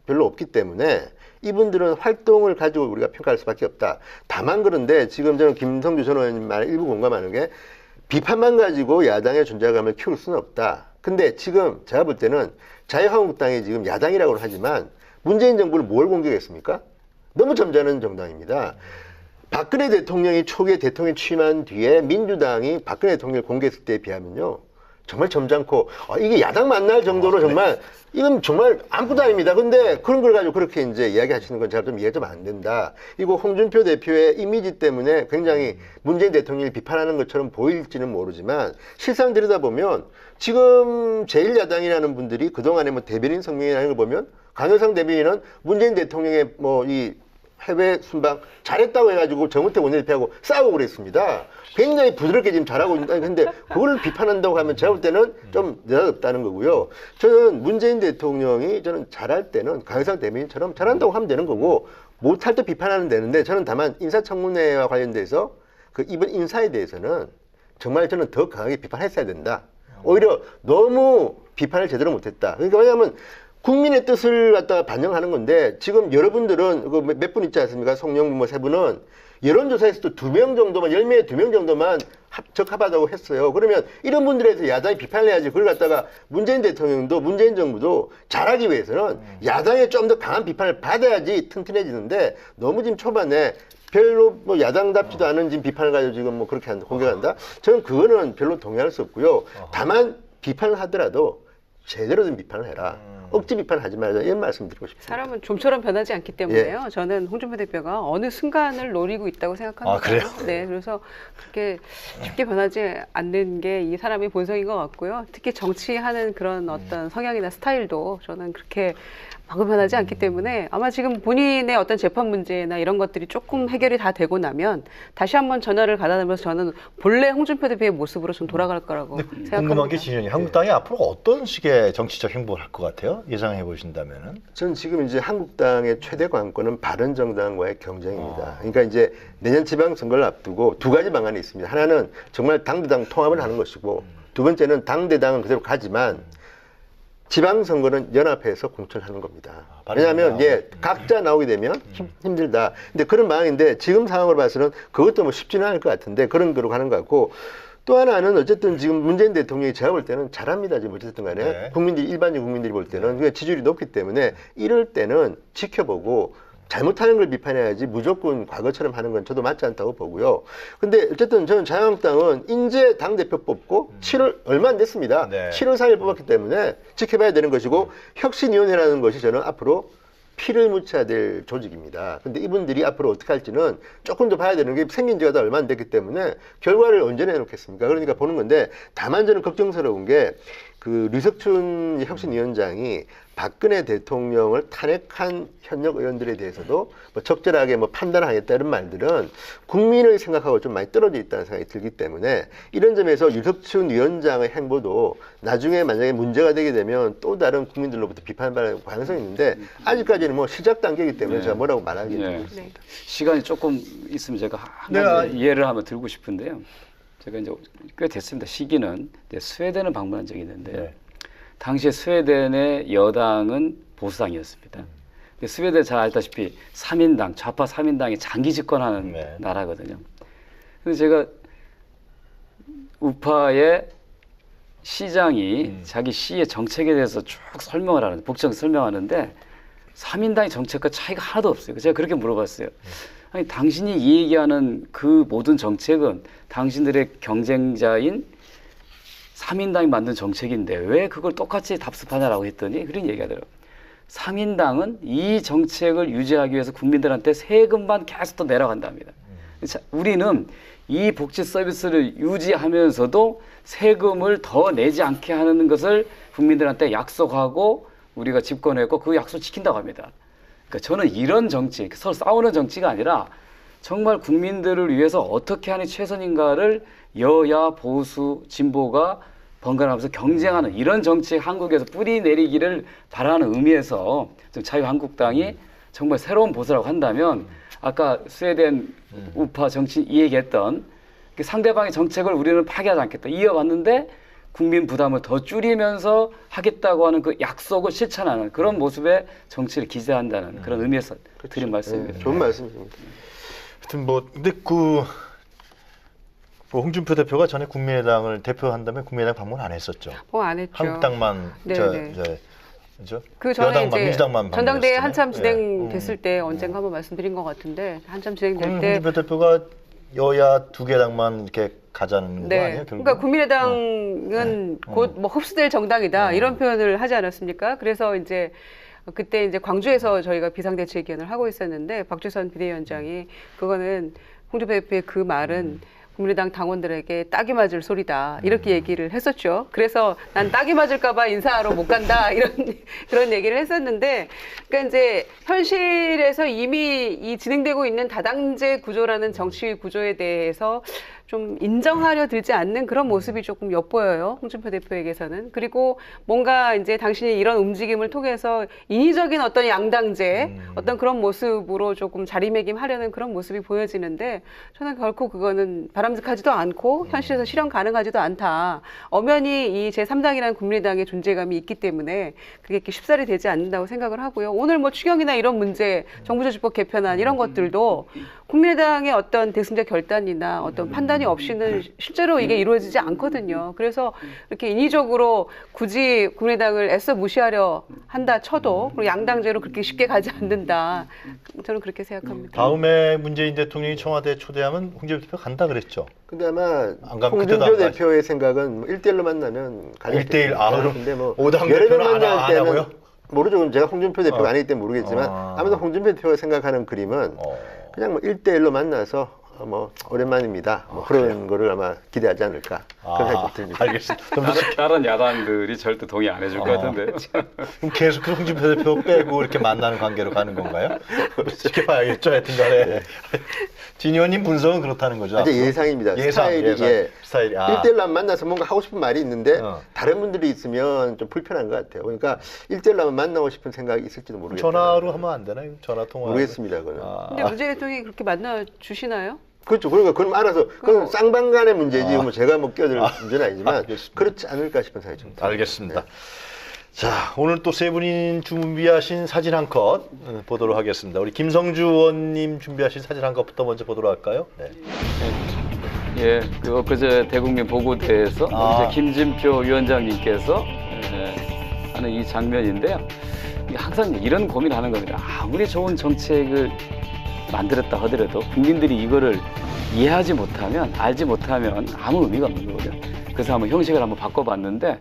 별로 없기 때문에 이분들은 활동을 가지고 우리가 평가할 수밖에 없다. 다만 그런데 지금 저는 김성주 전 의원님 말 일부 공감하는 게 비판만 가지고 야당의 존재감을 키울 수는 없다. 근데 지금 제가 볼 때는 자유한국당이 지금 야당이라고는 하지만 문재인 정부를 뭘 공격했습니까? 너무 점잖은 정당입니다. 박근혜 대통령이 초기에 대통령 취임한 뒤에 민주당이 박근혜 대통령을 공개했을 때에 비하면요. 정말 점잖고 이게 야당 만날 정도로 정말 이건 정말 아무것도 아닙니다. 근데 그런 걸 가지고 그렇게 이제 이야기하시는 건 제가 좀 이해가 좀 안 된다. 이거 홍준표 대표의 이미지 때문에 굉장히 문재인 대통령을 비판하는 것처럼 보일지는 모르지만 실상 들여다보면 지금 제1야당이라는 분들이 그동안에 뭐 대변인 성명이라는 걸 보면 강효상 대변인은 문재인 대통령의 뭐 이 해외 순방 잘했다고 해가지고 정우택 원내대표하고 싸우고 그랬습니다. 굉장히 부드럽게 지금 잘하고 있는데 근데 그걸 비판한다고 하면 제가 볼 때는 좀 느닷없다는 거고요. 저는 문재인 대통령이 저는 잘할 때는 강효상 대변인처럼 잘한다고 하면 되는 거고 못할 때 비판하면 되는데 저는 다만 인사청문회와 관련돼서 그 이번 인사에 대해서는 정말 저는 더 강하게 비판했어야 된다. 오히려 너무 비판을 제대로 못했다. 그러니까 왜냐하면 국민의 뜻을 갖다가 반영하는 건데 지금 여러분들은 몇 분 있지 않습니까? 송영무 뭐 세 분은 여론조사에서도 2명 정도만 10명에 2명 정도만 적합하다고 했어요. 그러면 이런 분들에 대해서 야당이 비판을 해야지. 그걸 갖다가 문재인 대통령도 문재인 정부도 잘하기 위해서는 야당의 좀 더 강한 비판을 받아야지 튼튼해지는데 너무 지금 초반에 별로 뭐 야당답지도 않은 지금 비판을 가지고 지금 뭐 그렇게 공격한다? 저는 그거는 별로 동의할 수 없고요. 다만 비판을 하더라도 제대로 된 비판을 해라. 억지 비판을 하지 말자. 이런 말씀 드리고 싶습니다. 사람은 좀처럼 변하지 않기 때문에요. 저는 홍준표 대표가 어느 순간을 노리고 있다고 생각합니다. 아, 그래요? 네, 그래서 그렇게 쉽게 변하지 않는 게 이 사람의 본성인 것 같고요. 특히 정치하는 그런 어떤 성향이나 스타일도 저는 그렇게 방법하지 않기 때문에 아마 지금 본인의 어떤 재판 문제나 이런 것들이 조금 해결이 다 되고 나면 다시 한번 전화를 가다듬어서 저는 본래 홍준표 대표의 모습으로 좀 돌아갈 거라고 생각합니다. 궁금한 게 진현이 한국당이 앞으로 어떤 식의 정치적 행보를 할 것 같아요? 예상해 보신다면은? 저는 지금 이제 한국당의 최대 관건은 바른정당과의 경쟁입니다. 그러니까 이제 내년 지방선거를 앞두고 두 가지 방안이 있습니다. 하나는 정말 당대당 통합을 하는 것이고 두 번째는 당대당은 그대로 가지만 지방선거는 연합해서 공천하는 겁니다. 왜냐하면 각자 나오게 되면 힘들다. 근데 그런 방향인데 지금 상황을 봐서는 그것도 뭐 쉽지는 않을 것 같은데 그런 거로 가는 것 같고 또 하나는 어쨌든 지금 문재인 대통령이 제가 볼 때는 잘합니다. 지금 어쨌든 간에 네. 국민들이 일반적인 국민들이 볼 때는 그러니까 지지율이 높기 때문에 이럴 때는 지켜보고 잘못하는 걸 비판해야지 무조건 과거처럼 하는 건 저도 맞지 않다고 보고요. 근데 어쨌든 저는 자유한국당은 인제 당대표 뽑고 7월 얼마 안 됐습니다. 네. 7월 4일 뽑았기 때문에 지켜봐야 되는 것이고 혁신위원회라는 것이 저는 앞으로 피를 묻혀야 될 조직입니다. 근데 이분들이 앞으로 어떻게 할지는 조금 더 봐야 되는 게 생긴 지가 다 얼마 안 됐기 때문에 결과를 언제 내놓겠습니까? 그러니까 보는 건데 다만 저는 걱정스러운 게 그 류석춘 혁신위원장이 박근혜 대통령을 탄핵한 현역 의원들에 대해서도 뭐 적절하게 뭐 판단하겠다 이런 말들은 국민을 생각하고 좀 많이 떨어져 있다는 생각이 들기 때문에 이런 점에서 유석춘 위원장의 행보도 나중에 만약에 문제가 되게 되면 또 다른 국민들로부터 비판받을 가능성이 있는데 아직까지는 뭐 시작 단계이기 때문에 제가 뭐라고 말하기 어렵습니다. 시간이 조금 있으면 제가 한 가지 예를 한번 들고 싶은데요. 제가 이제 꽤 됐습니다. 시기는 이제 스웨덴을 방문한 적이 있는데 당시에 스웨덴의 여당은 보수당이었습니다. 스웨덴 잘 알다시피 3인당, 좌파 3인당이 장기 집권하는 나라거든요. 그래서 제가 우파의 시장이 자기 시의 정책에 대해서 쭉 설명을 하는데, 복잡하게 설명하는데 3인당의 정책과 차이가 하나도 없어요. 제가 그렇게 물어봤어요. 아니, 당신이 얘기하는 그 모든 정책은 당신들의 경쟁자인 3인당이 만든 정책인데 왜 그걸 똑같이 답습하냐라고 했더니 그런 얘기하더라고요. 3인당은 이 정책을 유지하기 위해서 국민들한테 세금만 계속 더 내려간답니다. 우리는 이 복지 서비스를 유지하면서도 세금을 더 내지 않게 하는 것을 국민들한테 약속하고 우리가 집권했고 그 약속 지킨다고 합니다. 그러니까 저는 이런 정치, 서로 싸우는 정치가 아니라 정말 국민들을 위해서 어떻게 하는 최선인가를 여야, 보수, 진보가 번갈아가면서 경쟁하는 이런 정치 한국에서 뿌리 내리기를 바라는 의미에서 자유한국당이 정말 새로운 보수라고 한다면 아까 스웨덴 우파 정치 이 얘기했던 상대방의 정책을 우리는 파괴하지 않겠다. 이어왔는데 국민 부담을 더 줄이면서 하겠다고 하는 그 약속을 실천하는 그런 모습의 정치를 기대한다는 그런 의미에서 드린 말씀입니다. 좋은 말씀입니다. 하여튼 뭐 근데 홍준표 대표가 전에 국민의당을 대표한다면 국민의당 방문 안 했었죠. 안 했죠. 한국당만 그 전에 여당만, 이제 민주당만 전당대회 한참 진행됐을 때 언젠가 한번 말씀드린 것 같은데 한참 진행될 때 홍준표 대표가 여야 두 개 당만 이렇게 가자는 거 아니에요? 결국? 그러니까 국민의당은 곧 뭐 흡수될 정당이다 이런 표현을 하지 않았습니까? 그래서 이제 그때 이제 광주에서 저희가 비상대책위원회를 하고 있었는데 박주선 비대위원장이 그거는 홍준표 대표의 그 말은 국민의당 당원들에게 딱이 맞을 소리다 이렇게 얘기를 했었죠. 그래서 난 딱이 맞을까봐 인사하러 못 간다 이런 그런 얘기를 했었는데, 그러니까 이제 현실에서 이미 이 진행되고 있는 다당제 구조라는 정치 구조에 대해서 좀 인정하려 들지 않는 그런 모습이 조금 엿보여요. 홍준표 대표에게서는. 그리고 뭔가 이제 당신이 이런 움직임을 통해서 인위적인 어떤 양당제 어떤 그런 모습으로 조금 자리매김하려는 그런 모습이 보여지는데 저는 결코 그거는 바람직하지도 않고 현실에서 실현 가능하지도 않다. 엄연히 이 제3당이라는 국민의당의 존재감이 있기 때문에 그게 이렇게 쉽사리 되지 않는다고 생각을 하고요. 오늘 뭐 추경이나 이런 문제, 정부조직법 개편안 이런 것들도 국민의당의 어떤 대승적 결단이나 어떤 판단이 없이는 실제로 이게 이루어지지 않거든요. 그래서 이렇게 인위적으로 굳이 국민의당을 애써 무시하려 한다 쳐도 그리고 양당제로 그렇게 쉽게 가지 않는다. 저는 그렇게 생각합니다. 다음에 문재인 대통령이 청와대에 초대하면 홍준표 대표 간다 그랬죠. 근데 아마 안 가면 홍준표 대표의 생각은 뭐 1대1로 만나면 가겠죠. 1대1 근데 뭐 5당 여러 명 대표는 만날 때는 하고요? 모르죠. 제가 홍준표 대표가 아니기 때문에 모르겠지만 아무튼 홍준표 대표가 생각하는 그림은 그냥 뭐 1대1로 만나서 뭐 오랜만입니다. 뭐 그런 거를 아마 기대하지 않을까 그런 생각이 듭니다. 알겠습니다. 다른 야당들이 절대 동의 안 해줄 것 같은데요. 그럼 계속 홍준표 대표 빼고 이렇게 만나는 관계로 가는 건가요? 지켜봐야겠죠. 하여튼간에 진 의원님 분석은 그렇다는 거죠. 아주 예상입니다. 스타일이 스타일이 1대1로 만나서 뭔가 하고 싶은 말이 있는데 다른 분들이 있으면 좀 불편한 것 같아요. 그러니까 1대1로 만나고 싶은 생각이 있을지도 모르겠어요. 전화로 하면 안 되나요? 전화 통화 모르겠습니다. 그거는. 근데 문재인 대통령이 그렇게 만나 주시나요? 그렇죠. 그러니까 그럼 알아서 그건 쌍방간의 문제지. 뭐 제가 뭐 끼어들 문제는 아니지만 그렇지 않을까 싶은 생각이 좀 듭니다. 알겠습니다. 네. 자, 오늘 또 세 분이 준비하신 사진 한 컷 보도록 하겠습니다. 우리 김성주 의원님 준비하신 사진 한 컷부터 먼저 보도록 할까요? 네. 예, 그 그제 대국민 보고대에서 이제 김진표 위원장님께서 하는 이 장면인데요. 항상 이런 고민을 하는 겁니다. 아무리 좋은 정책을 만들었다 하더라도 국민들이 이거를 이해하지 못하면, 알지 못하면 아무 의미가 없는 거거든요. 그래서 한번 형식을 한번 바꿔봤는데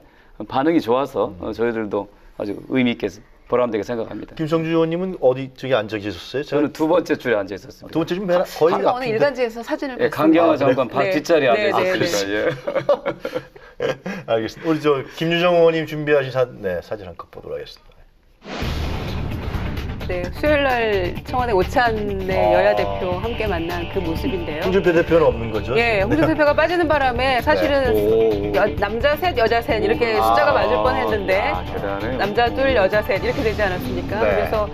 반응이 좋아서 저희들도 아주 의미 있게 보람되게 생각합니다. 김성주 의원님은 어디 쪽에 앉아 계셨어요? 저는 두 번째 줄에 앉아 있었습니다. 두 번째 줄 거의 아까 오늘 일간지에서 사진을 봤습니다. 강경화 장관 바 뒷자리에 앉아 있었습니다. 예. 알겠습니다. 우리 저 김유정 의원님 준비하신 사진 한 컷 보도록 하겠습니다. 네, 수요일 날 청와대 오찬의 여야 대표 함께 만난 그 모습인데요. 홍준표 대표는 없는 거죠? 예, 홍준표 대표가 빠지는 바람에 사실은 남자 셋, 여자 셋 이렇게 숫자가 맞을 뻔했는데 남자 둘, 여자 셋 이렇게 되지 않았습니까? 네. 그래서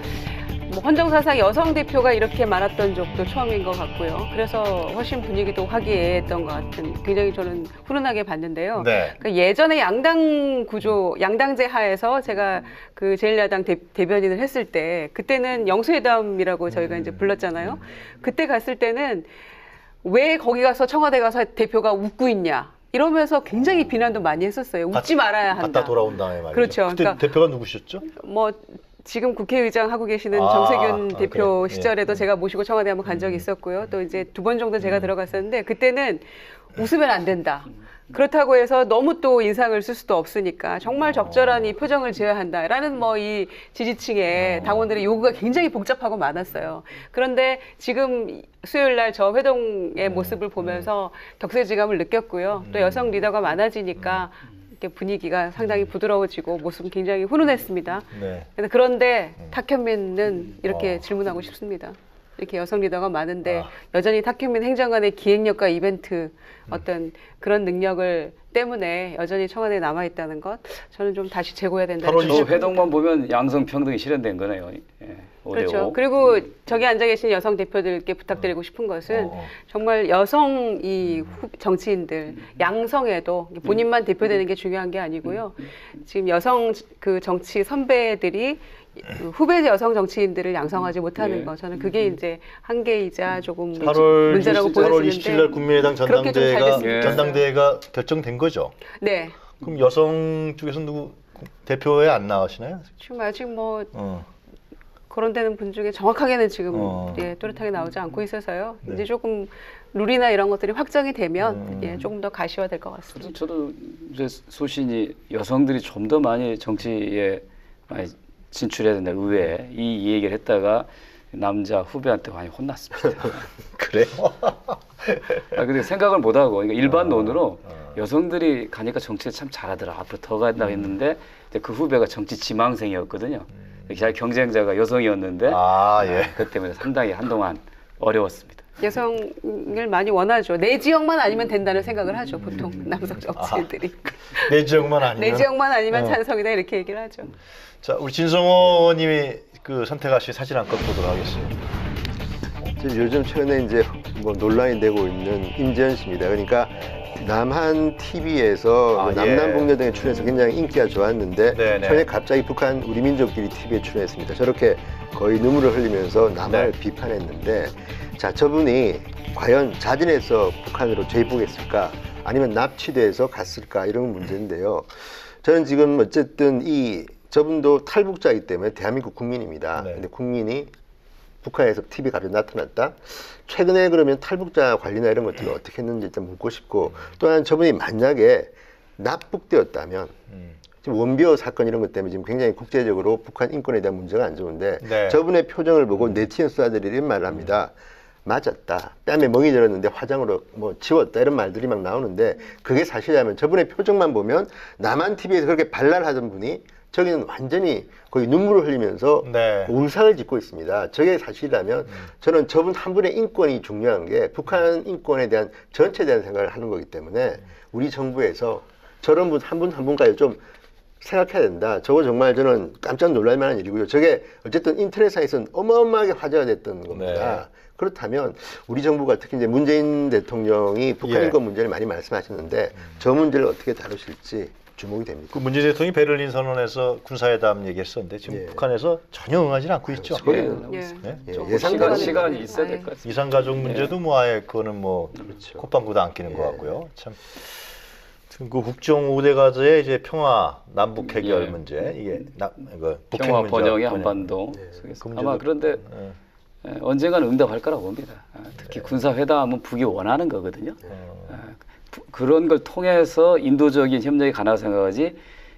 뭐 헌정사상 여성 대표가 이렇게 많았던 적도 처음인 것 같고요. 그래서 훨씬 분위기도 화기애애했던 것 같은 굉장히 저는 훈훈하게 봤는데요. 네. 그러니까 예전에 양당 구조, 양당제 하에서 제가 그 제1야당 대변인을 했을 때 그때는 영수회담이라고 저희가 이제 불렀잖아요. 그때 갔을 때는 왜 거기 가서 청와대 가서 대표가 웃고 있냐. 이러면서 굉장히 비난도 많이 했었어요. 웃지 말아야 한다. 갔다 돌아온 다음에 말이죠. 그렇죠. 그때 그러니까 대표가 누구셨죠? 뭐 지금 국회의장 하고 계시는 정세균 대표 그래요? 시절에도 제가 모시고 청와대 한번 간 적이 있었고요. 또 이제 2번 정도 제가 들어갔었는데 그때는 웃으면 안 된다. 그렇다고 해서 너무 또 인상을 쓸 수도 없으니까 정말 적절한 이 표정을 지어야 한다라는 뭐 이 지지층의 당원들의 요구가 굉장히 복잡하고 많았어요. 그런데 지금 수요일 날 저 회동의 모습을 보면서 격세지감을 느꼈고요. 또 여성 리더가 많아지니까 이렇게 분위기가 상당히 부드러워지고 모습은 굉장히 훈훈했습니다. 네. 그런데 탁현민은 이렇게 질문하고 싶습니다. 이렇게 여성 리더가 많은데 여전히 탁현민 행정관의 기획력과 이벤트 어떤 그런 능력을 때문에 여전히 청와대에 남아있다는 것 저는 좀 다시 재고해야 된다는 저 회동만 보면 양성평등이 실현된 거네요. 예, 그렇죠. 그리고 저기 앉아 계신 여성 대표들께 부탁드리고 싶은 것은 정말 여성 이 정치인들 양성에도 본인만 대표되는 게 중요한 게 아니고요. 지금 여성 그 정치 선배들이 후배 여성 정치인들을 양성하지 못하는 거 저는 그게 이제 한계이자 조금 8월 문제라고 8월 27일 날 보여지는데 국민의당 전당대회가 결정된 거죠. 네. 그럼 여성 쪽에서 누구 대표에 안 나가시나요? 지금 아직 뭐 거론되는 분 중에 정확하게는 지금 또렷하게 나오지 않고 있어서요. 네. 이제 조금 룰이나 이런 것들이 확정이 되면 조금 더 가시화될 것 같습니다. 저도 이제 소신이 여성들이 좀 더 많이 정치에 많이 진출해야 된다 의회에 이 얘기를 했다가 남자 후배한테 많이 혼났습니다. 그래요? 근데 생각을 못 하고 그러니까 일반론으로 여성들이 가니까 정치를 참 잘하더라 앞으로 더 간다 했는데 그 후배가 정치 지망생이었거든요. 경쟁자가 여성이었는데 그 때문에 상당히 한동안 어려웠습니다. 여성을 많이 원하죠. 내 지역만 아니면 된다는 생각을 하죠. 보통 남성 정치인들이. 내 지역만 아니면? 내 지역만 아니면 찬성이다 이렇게 얘기를 하죠. 자, 우리 진성호 님이 그 선택하신 사진 한 컷 보도록 하겠습니다. 요즘 최근에 이제 뭐 논란이 되고 있는 임재현 씨입니다. 그러니까 남한 TV에서 남남북녀 등에 출연해서 굉장히 인기가 좋았는데 최근에 갑자기 북한 우리 민족끼리 TV에 출연했습니다. 저렇게 거의 눈물을 흘리면서 남한을 비판했는데 자, 저분이 과연 자진해서 북한으로 재입국했을까 아니면 납치돼서 갔을까 이런 문제인데요. 저는 지금 어쨌든 저분도 탈북자이기 때문에 대한민국 국민입니다. 근데 국민이 북한에서 TV 갑자기 나타났다. 최근에 그러면 탈북자 관리나 이런 것들을 어떻게 했는지 일단 묻고 싶고 또한 저분이 만약에 납북되었다면 지금 원비어 사건 이런 것 때문에 지금 굉장히 국제적으로 북한 인권에 대한 문제가 안 좋은데 저분의 표정을 보고 네티즌 수사들이 이런 말을 합니다. 맞았다. 뺨에 멍이 들었는데 화장으로 뭐 지웠다. 이런 말들이 막 나오는데 그게 사실이라면 저분의 표정만 보면 남한 TV에서 그렇게 발랄하던 분이 저기는 완전히 거의 눈물을 흘리면서 네. 울상을 짓고 있습니다. 저게 사실이라면 저는 저분 한 분의 인권이 중요한 게 북한 인권에 대한 전체에 대한 생각을 하는 거기 때문에 우리 정부에서 저런 분 한 분 한 분까지 좀 생각해야 된다. 저거 정말 저는 깜짝 놀랄 만한 일이고요. 저게 어쨌든 인터넷상에서는 어마어마하게 화제가 됐던 겁니다. 네. 그렇다면 우리 정부가 특히 이제 문재인 대통령이 북한 예. 인권 문제를 많이 말씀하셨는데 저 문제를 어떻게 다루실지 주목이 됩니다. 그 문재인 대통령이 베를린 선언에서 군사회담 얘기했었는데 지금 예. 북한에서 전혀 응하지 않고 있죠. 저거는 예. 네? 예상대로 시간이 있어야 될 것 같습니다. 이산가족 문제도 뭐 아예 그거는 뭐 그렇죠. 콧방구도 안 끼는 예. 것 같고요. 참. 그 국정 5대 과제의 이제 평화 남북 해결 예. 문제 이게 북핵 평화 문제, 번영의 번영. 한반도 그 속에서 문제도- 아마 그런데 예. 언젠가는 응답할 거라고 봅니다. 특히 군사회담은 북이 원하는 거거든요. 그런 걸 통해서 인도적인 협력이 가능하다고 생각하지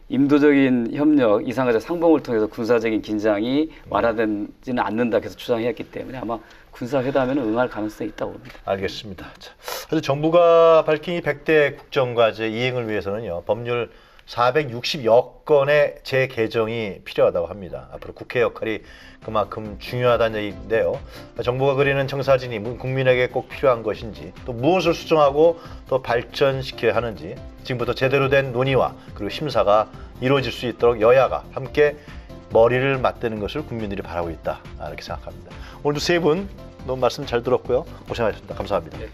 인도적인 협력, 이상가족 상봉을 통해서 군사적인 긴장이 완화되지는 않는다 계속 주장했기 때문에 아마 군사회담에는 응할 가능성이 있다고 봅니다. 알겠습니다. 자, 그래서 정부가 밝힌 이 100대 국정과제 이행을 위해서는요, 법률 460여 건의 재개정이 필요하다고 합니다. 앞으로 국회 역할이 그만큼 중요하다는 얘기인데요. 정부가 그리는 청사진이 국민에게 꼭 필요한 것인지, 또 무엇을 수정하고 또 발전시켜야 하는지, 지금부터 제대로 된 논의와 그리고 심사가 이루어질 수 있도록 여야가 함께 머리를 맞대는 것을 국민들이 바라고 있다, 이렇게 생각합니다. 오늘도 세 분 너무 말씀 잘 들었고요. 고생하셨습니다. 감사합니다. 네.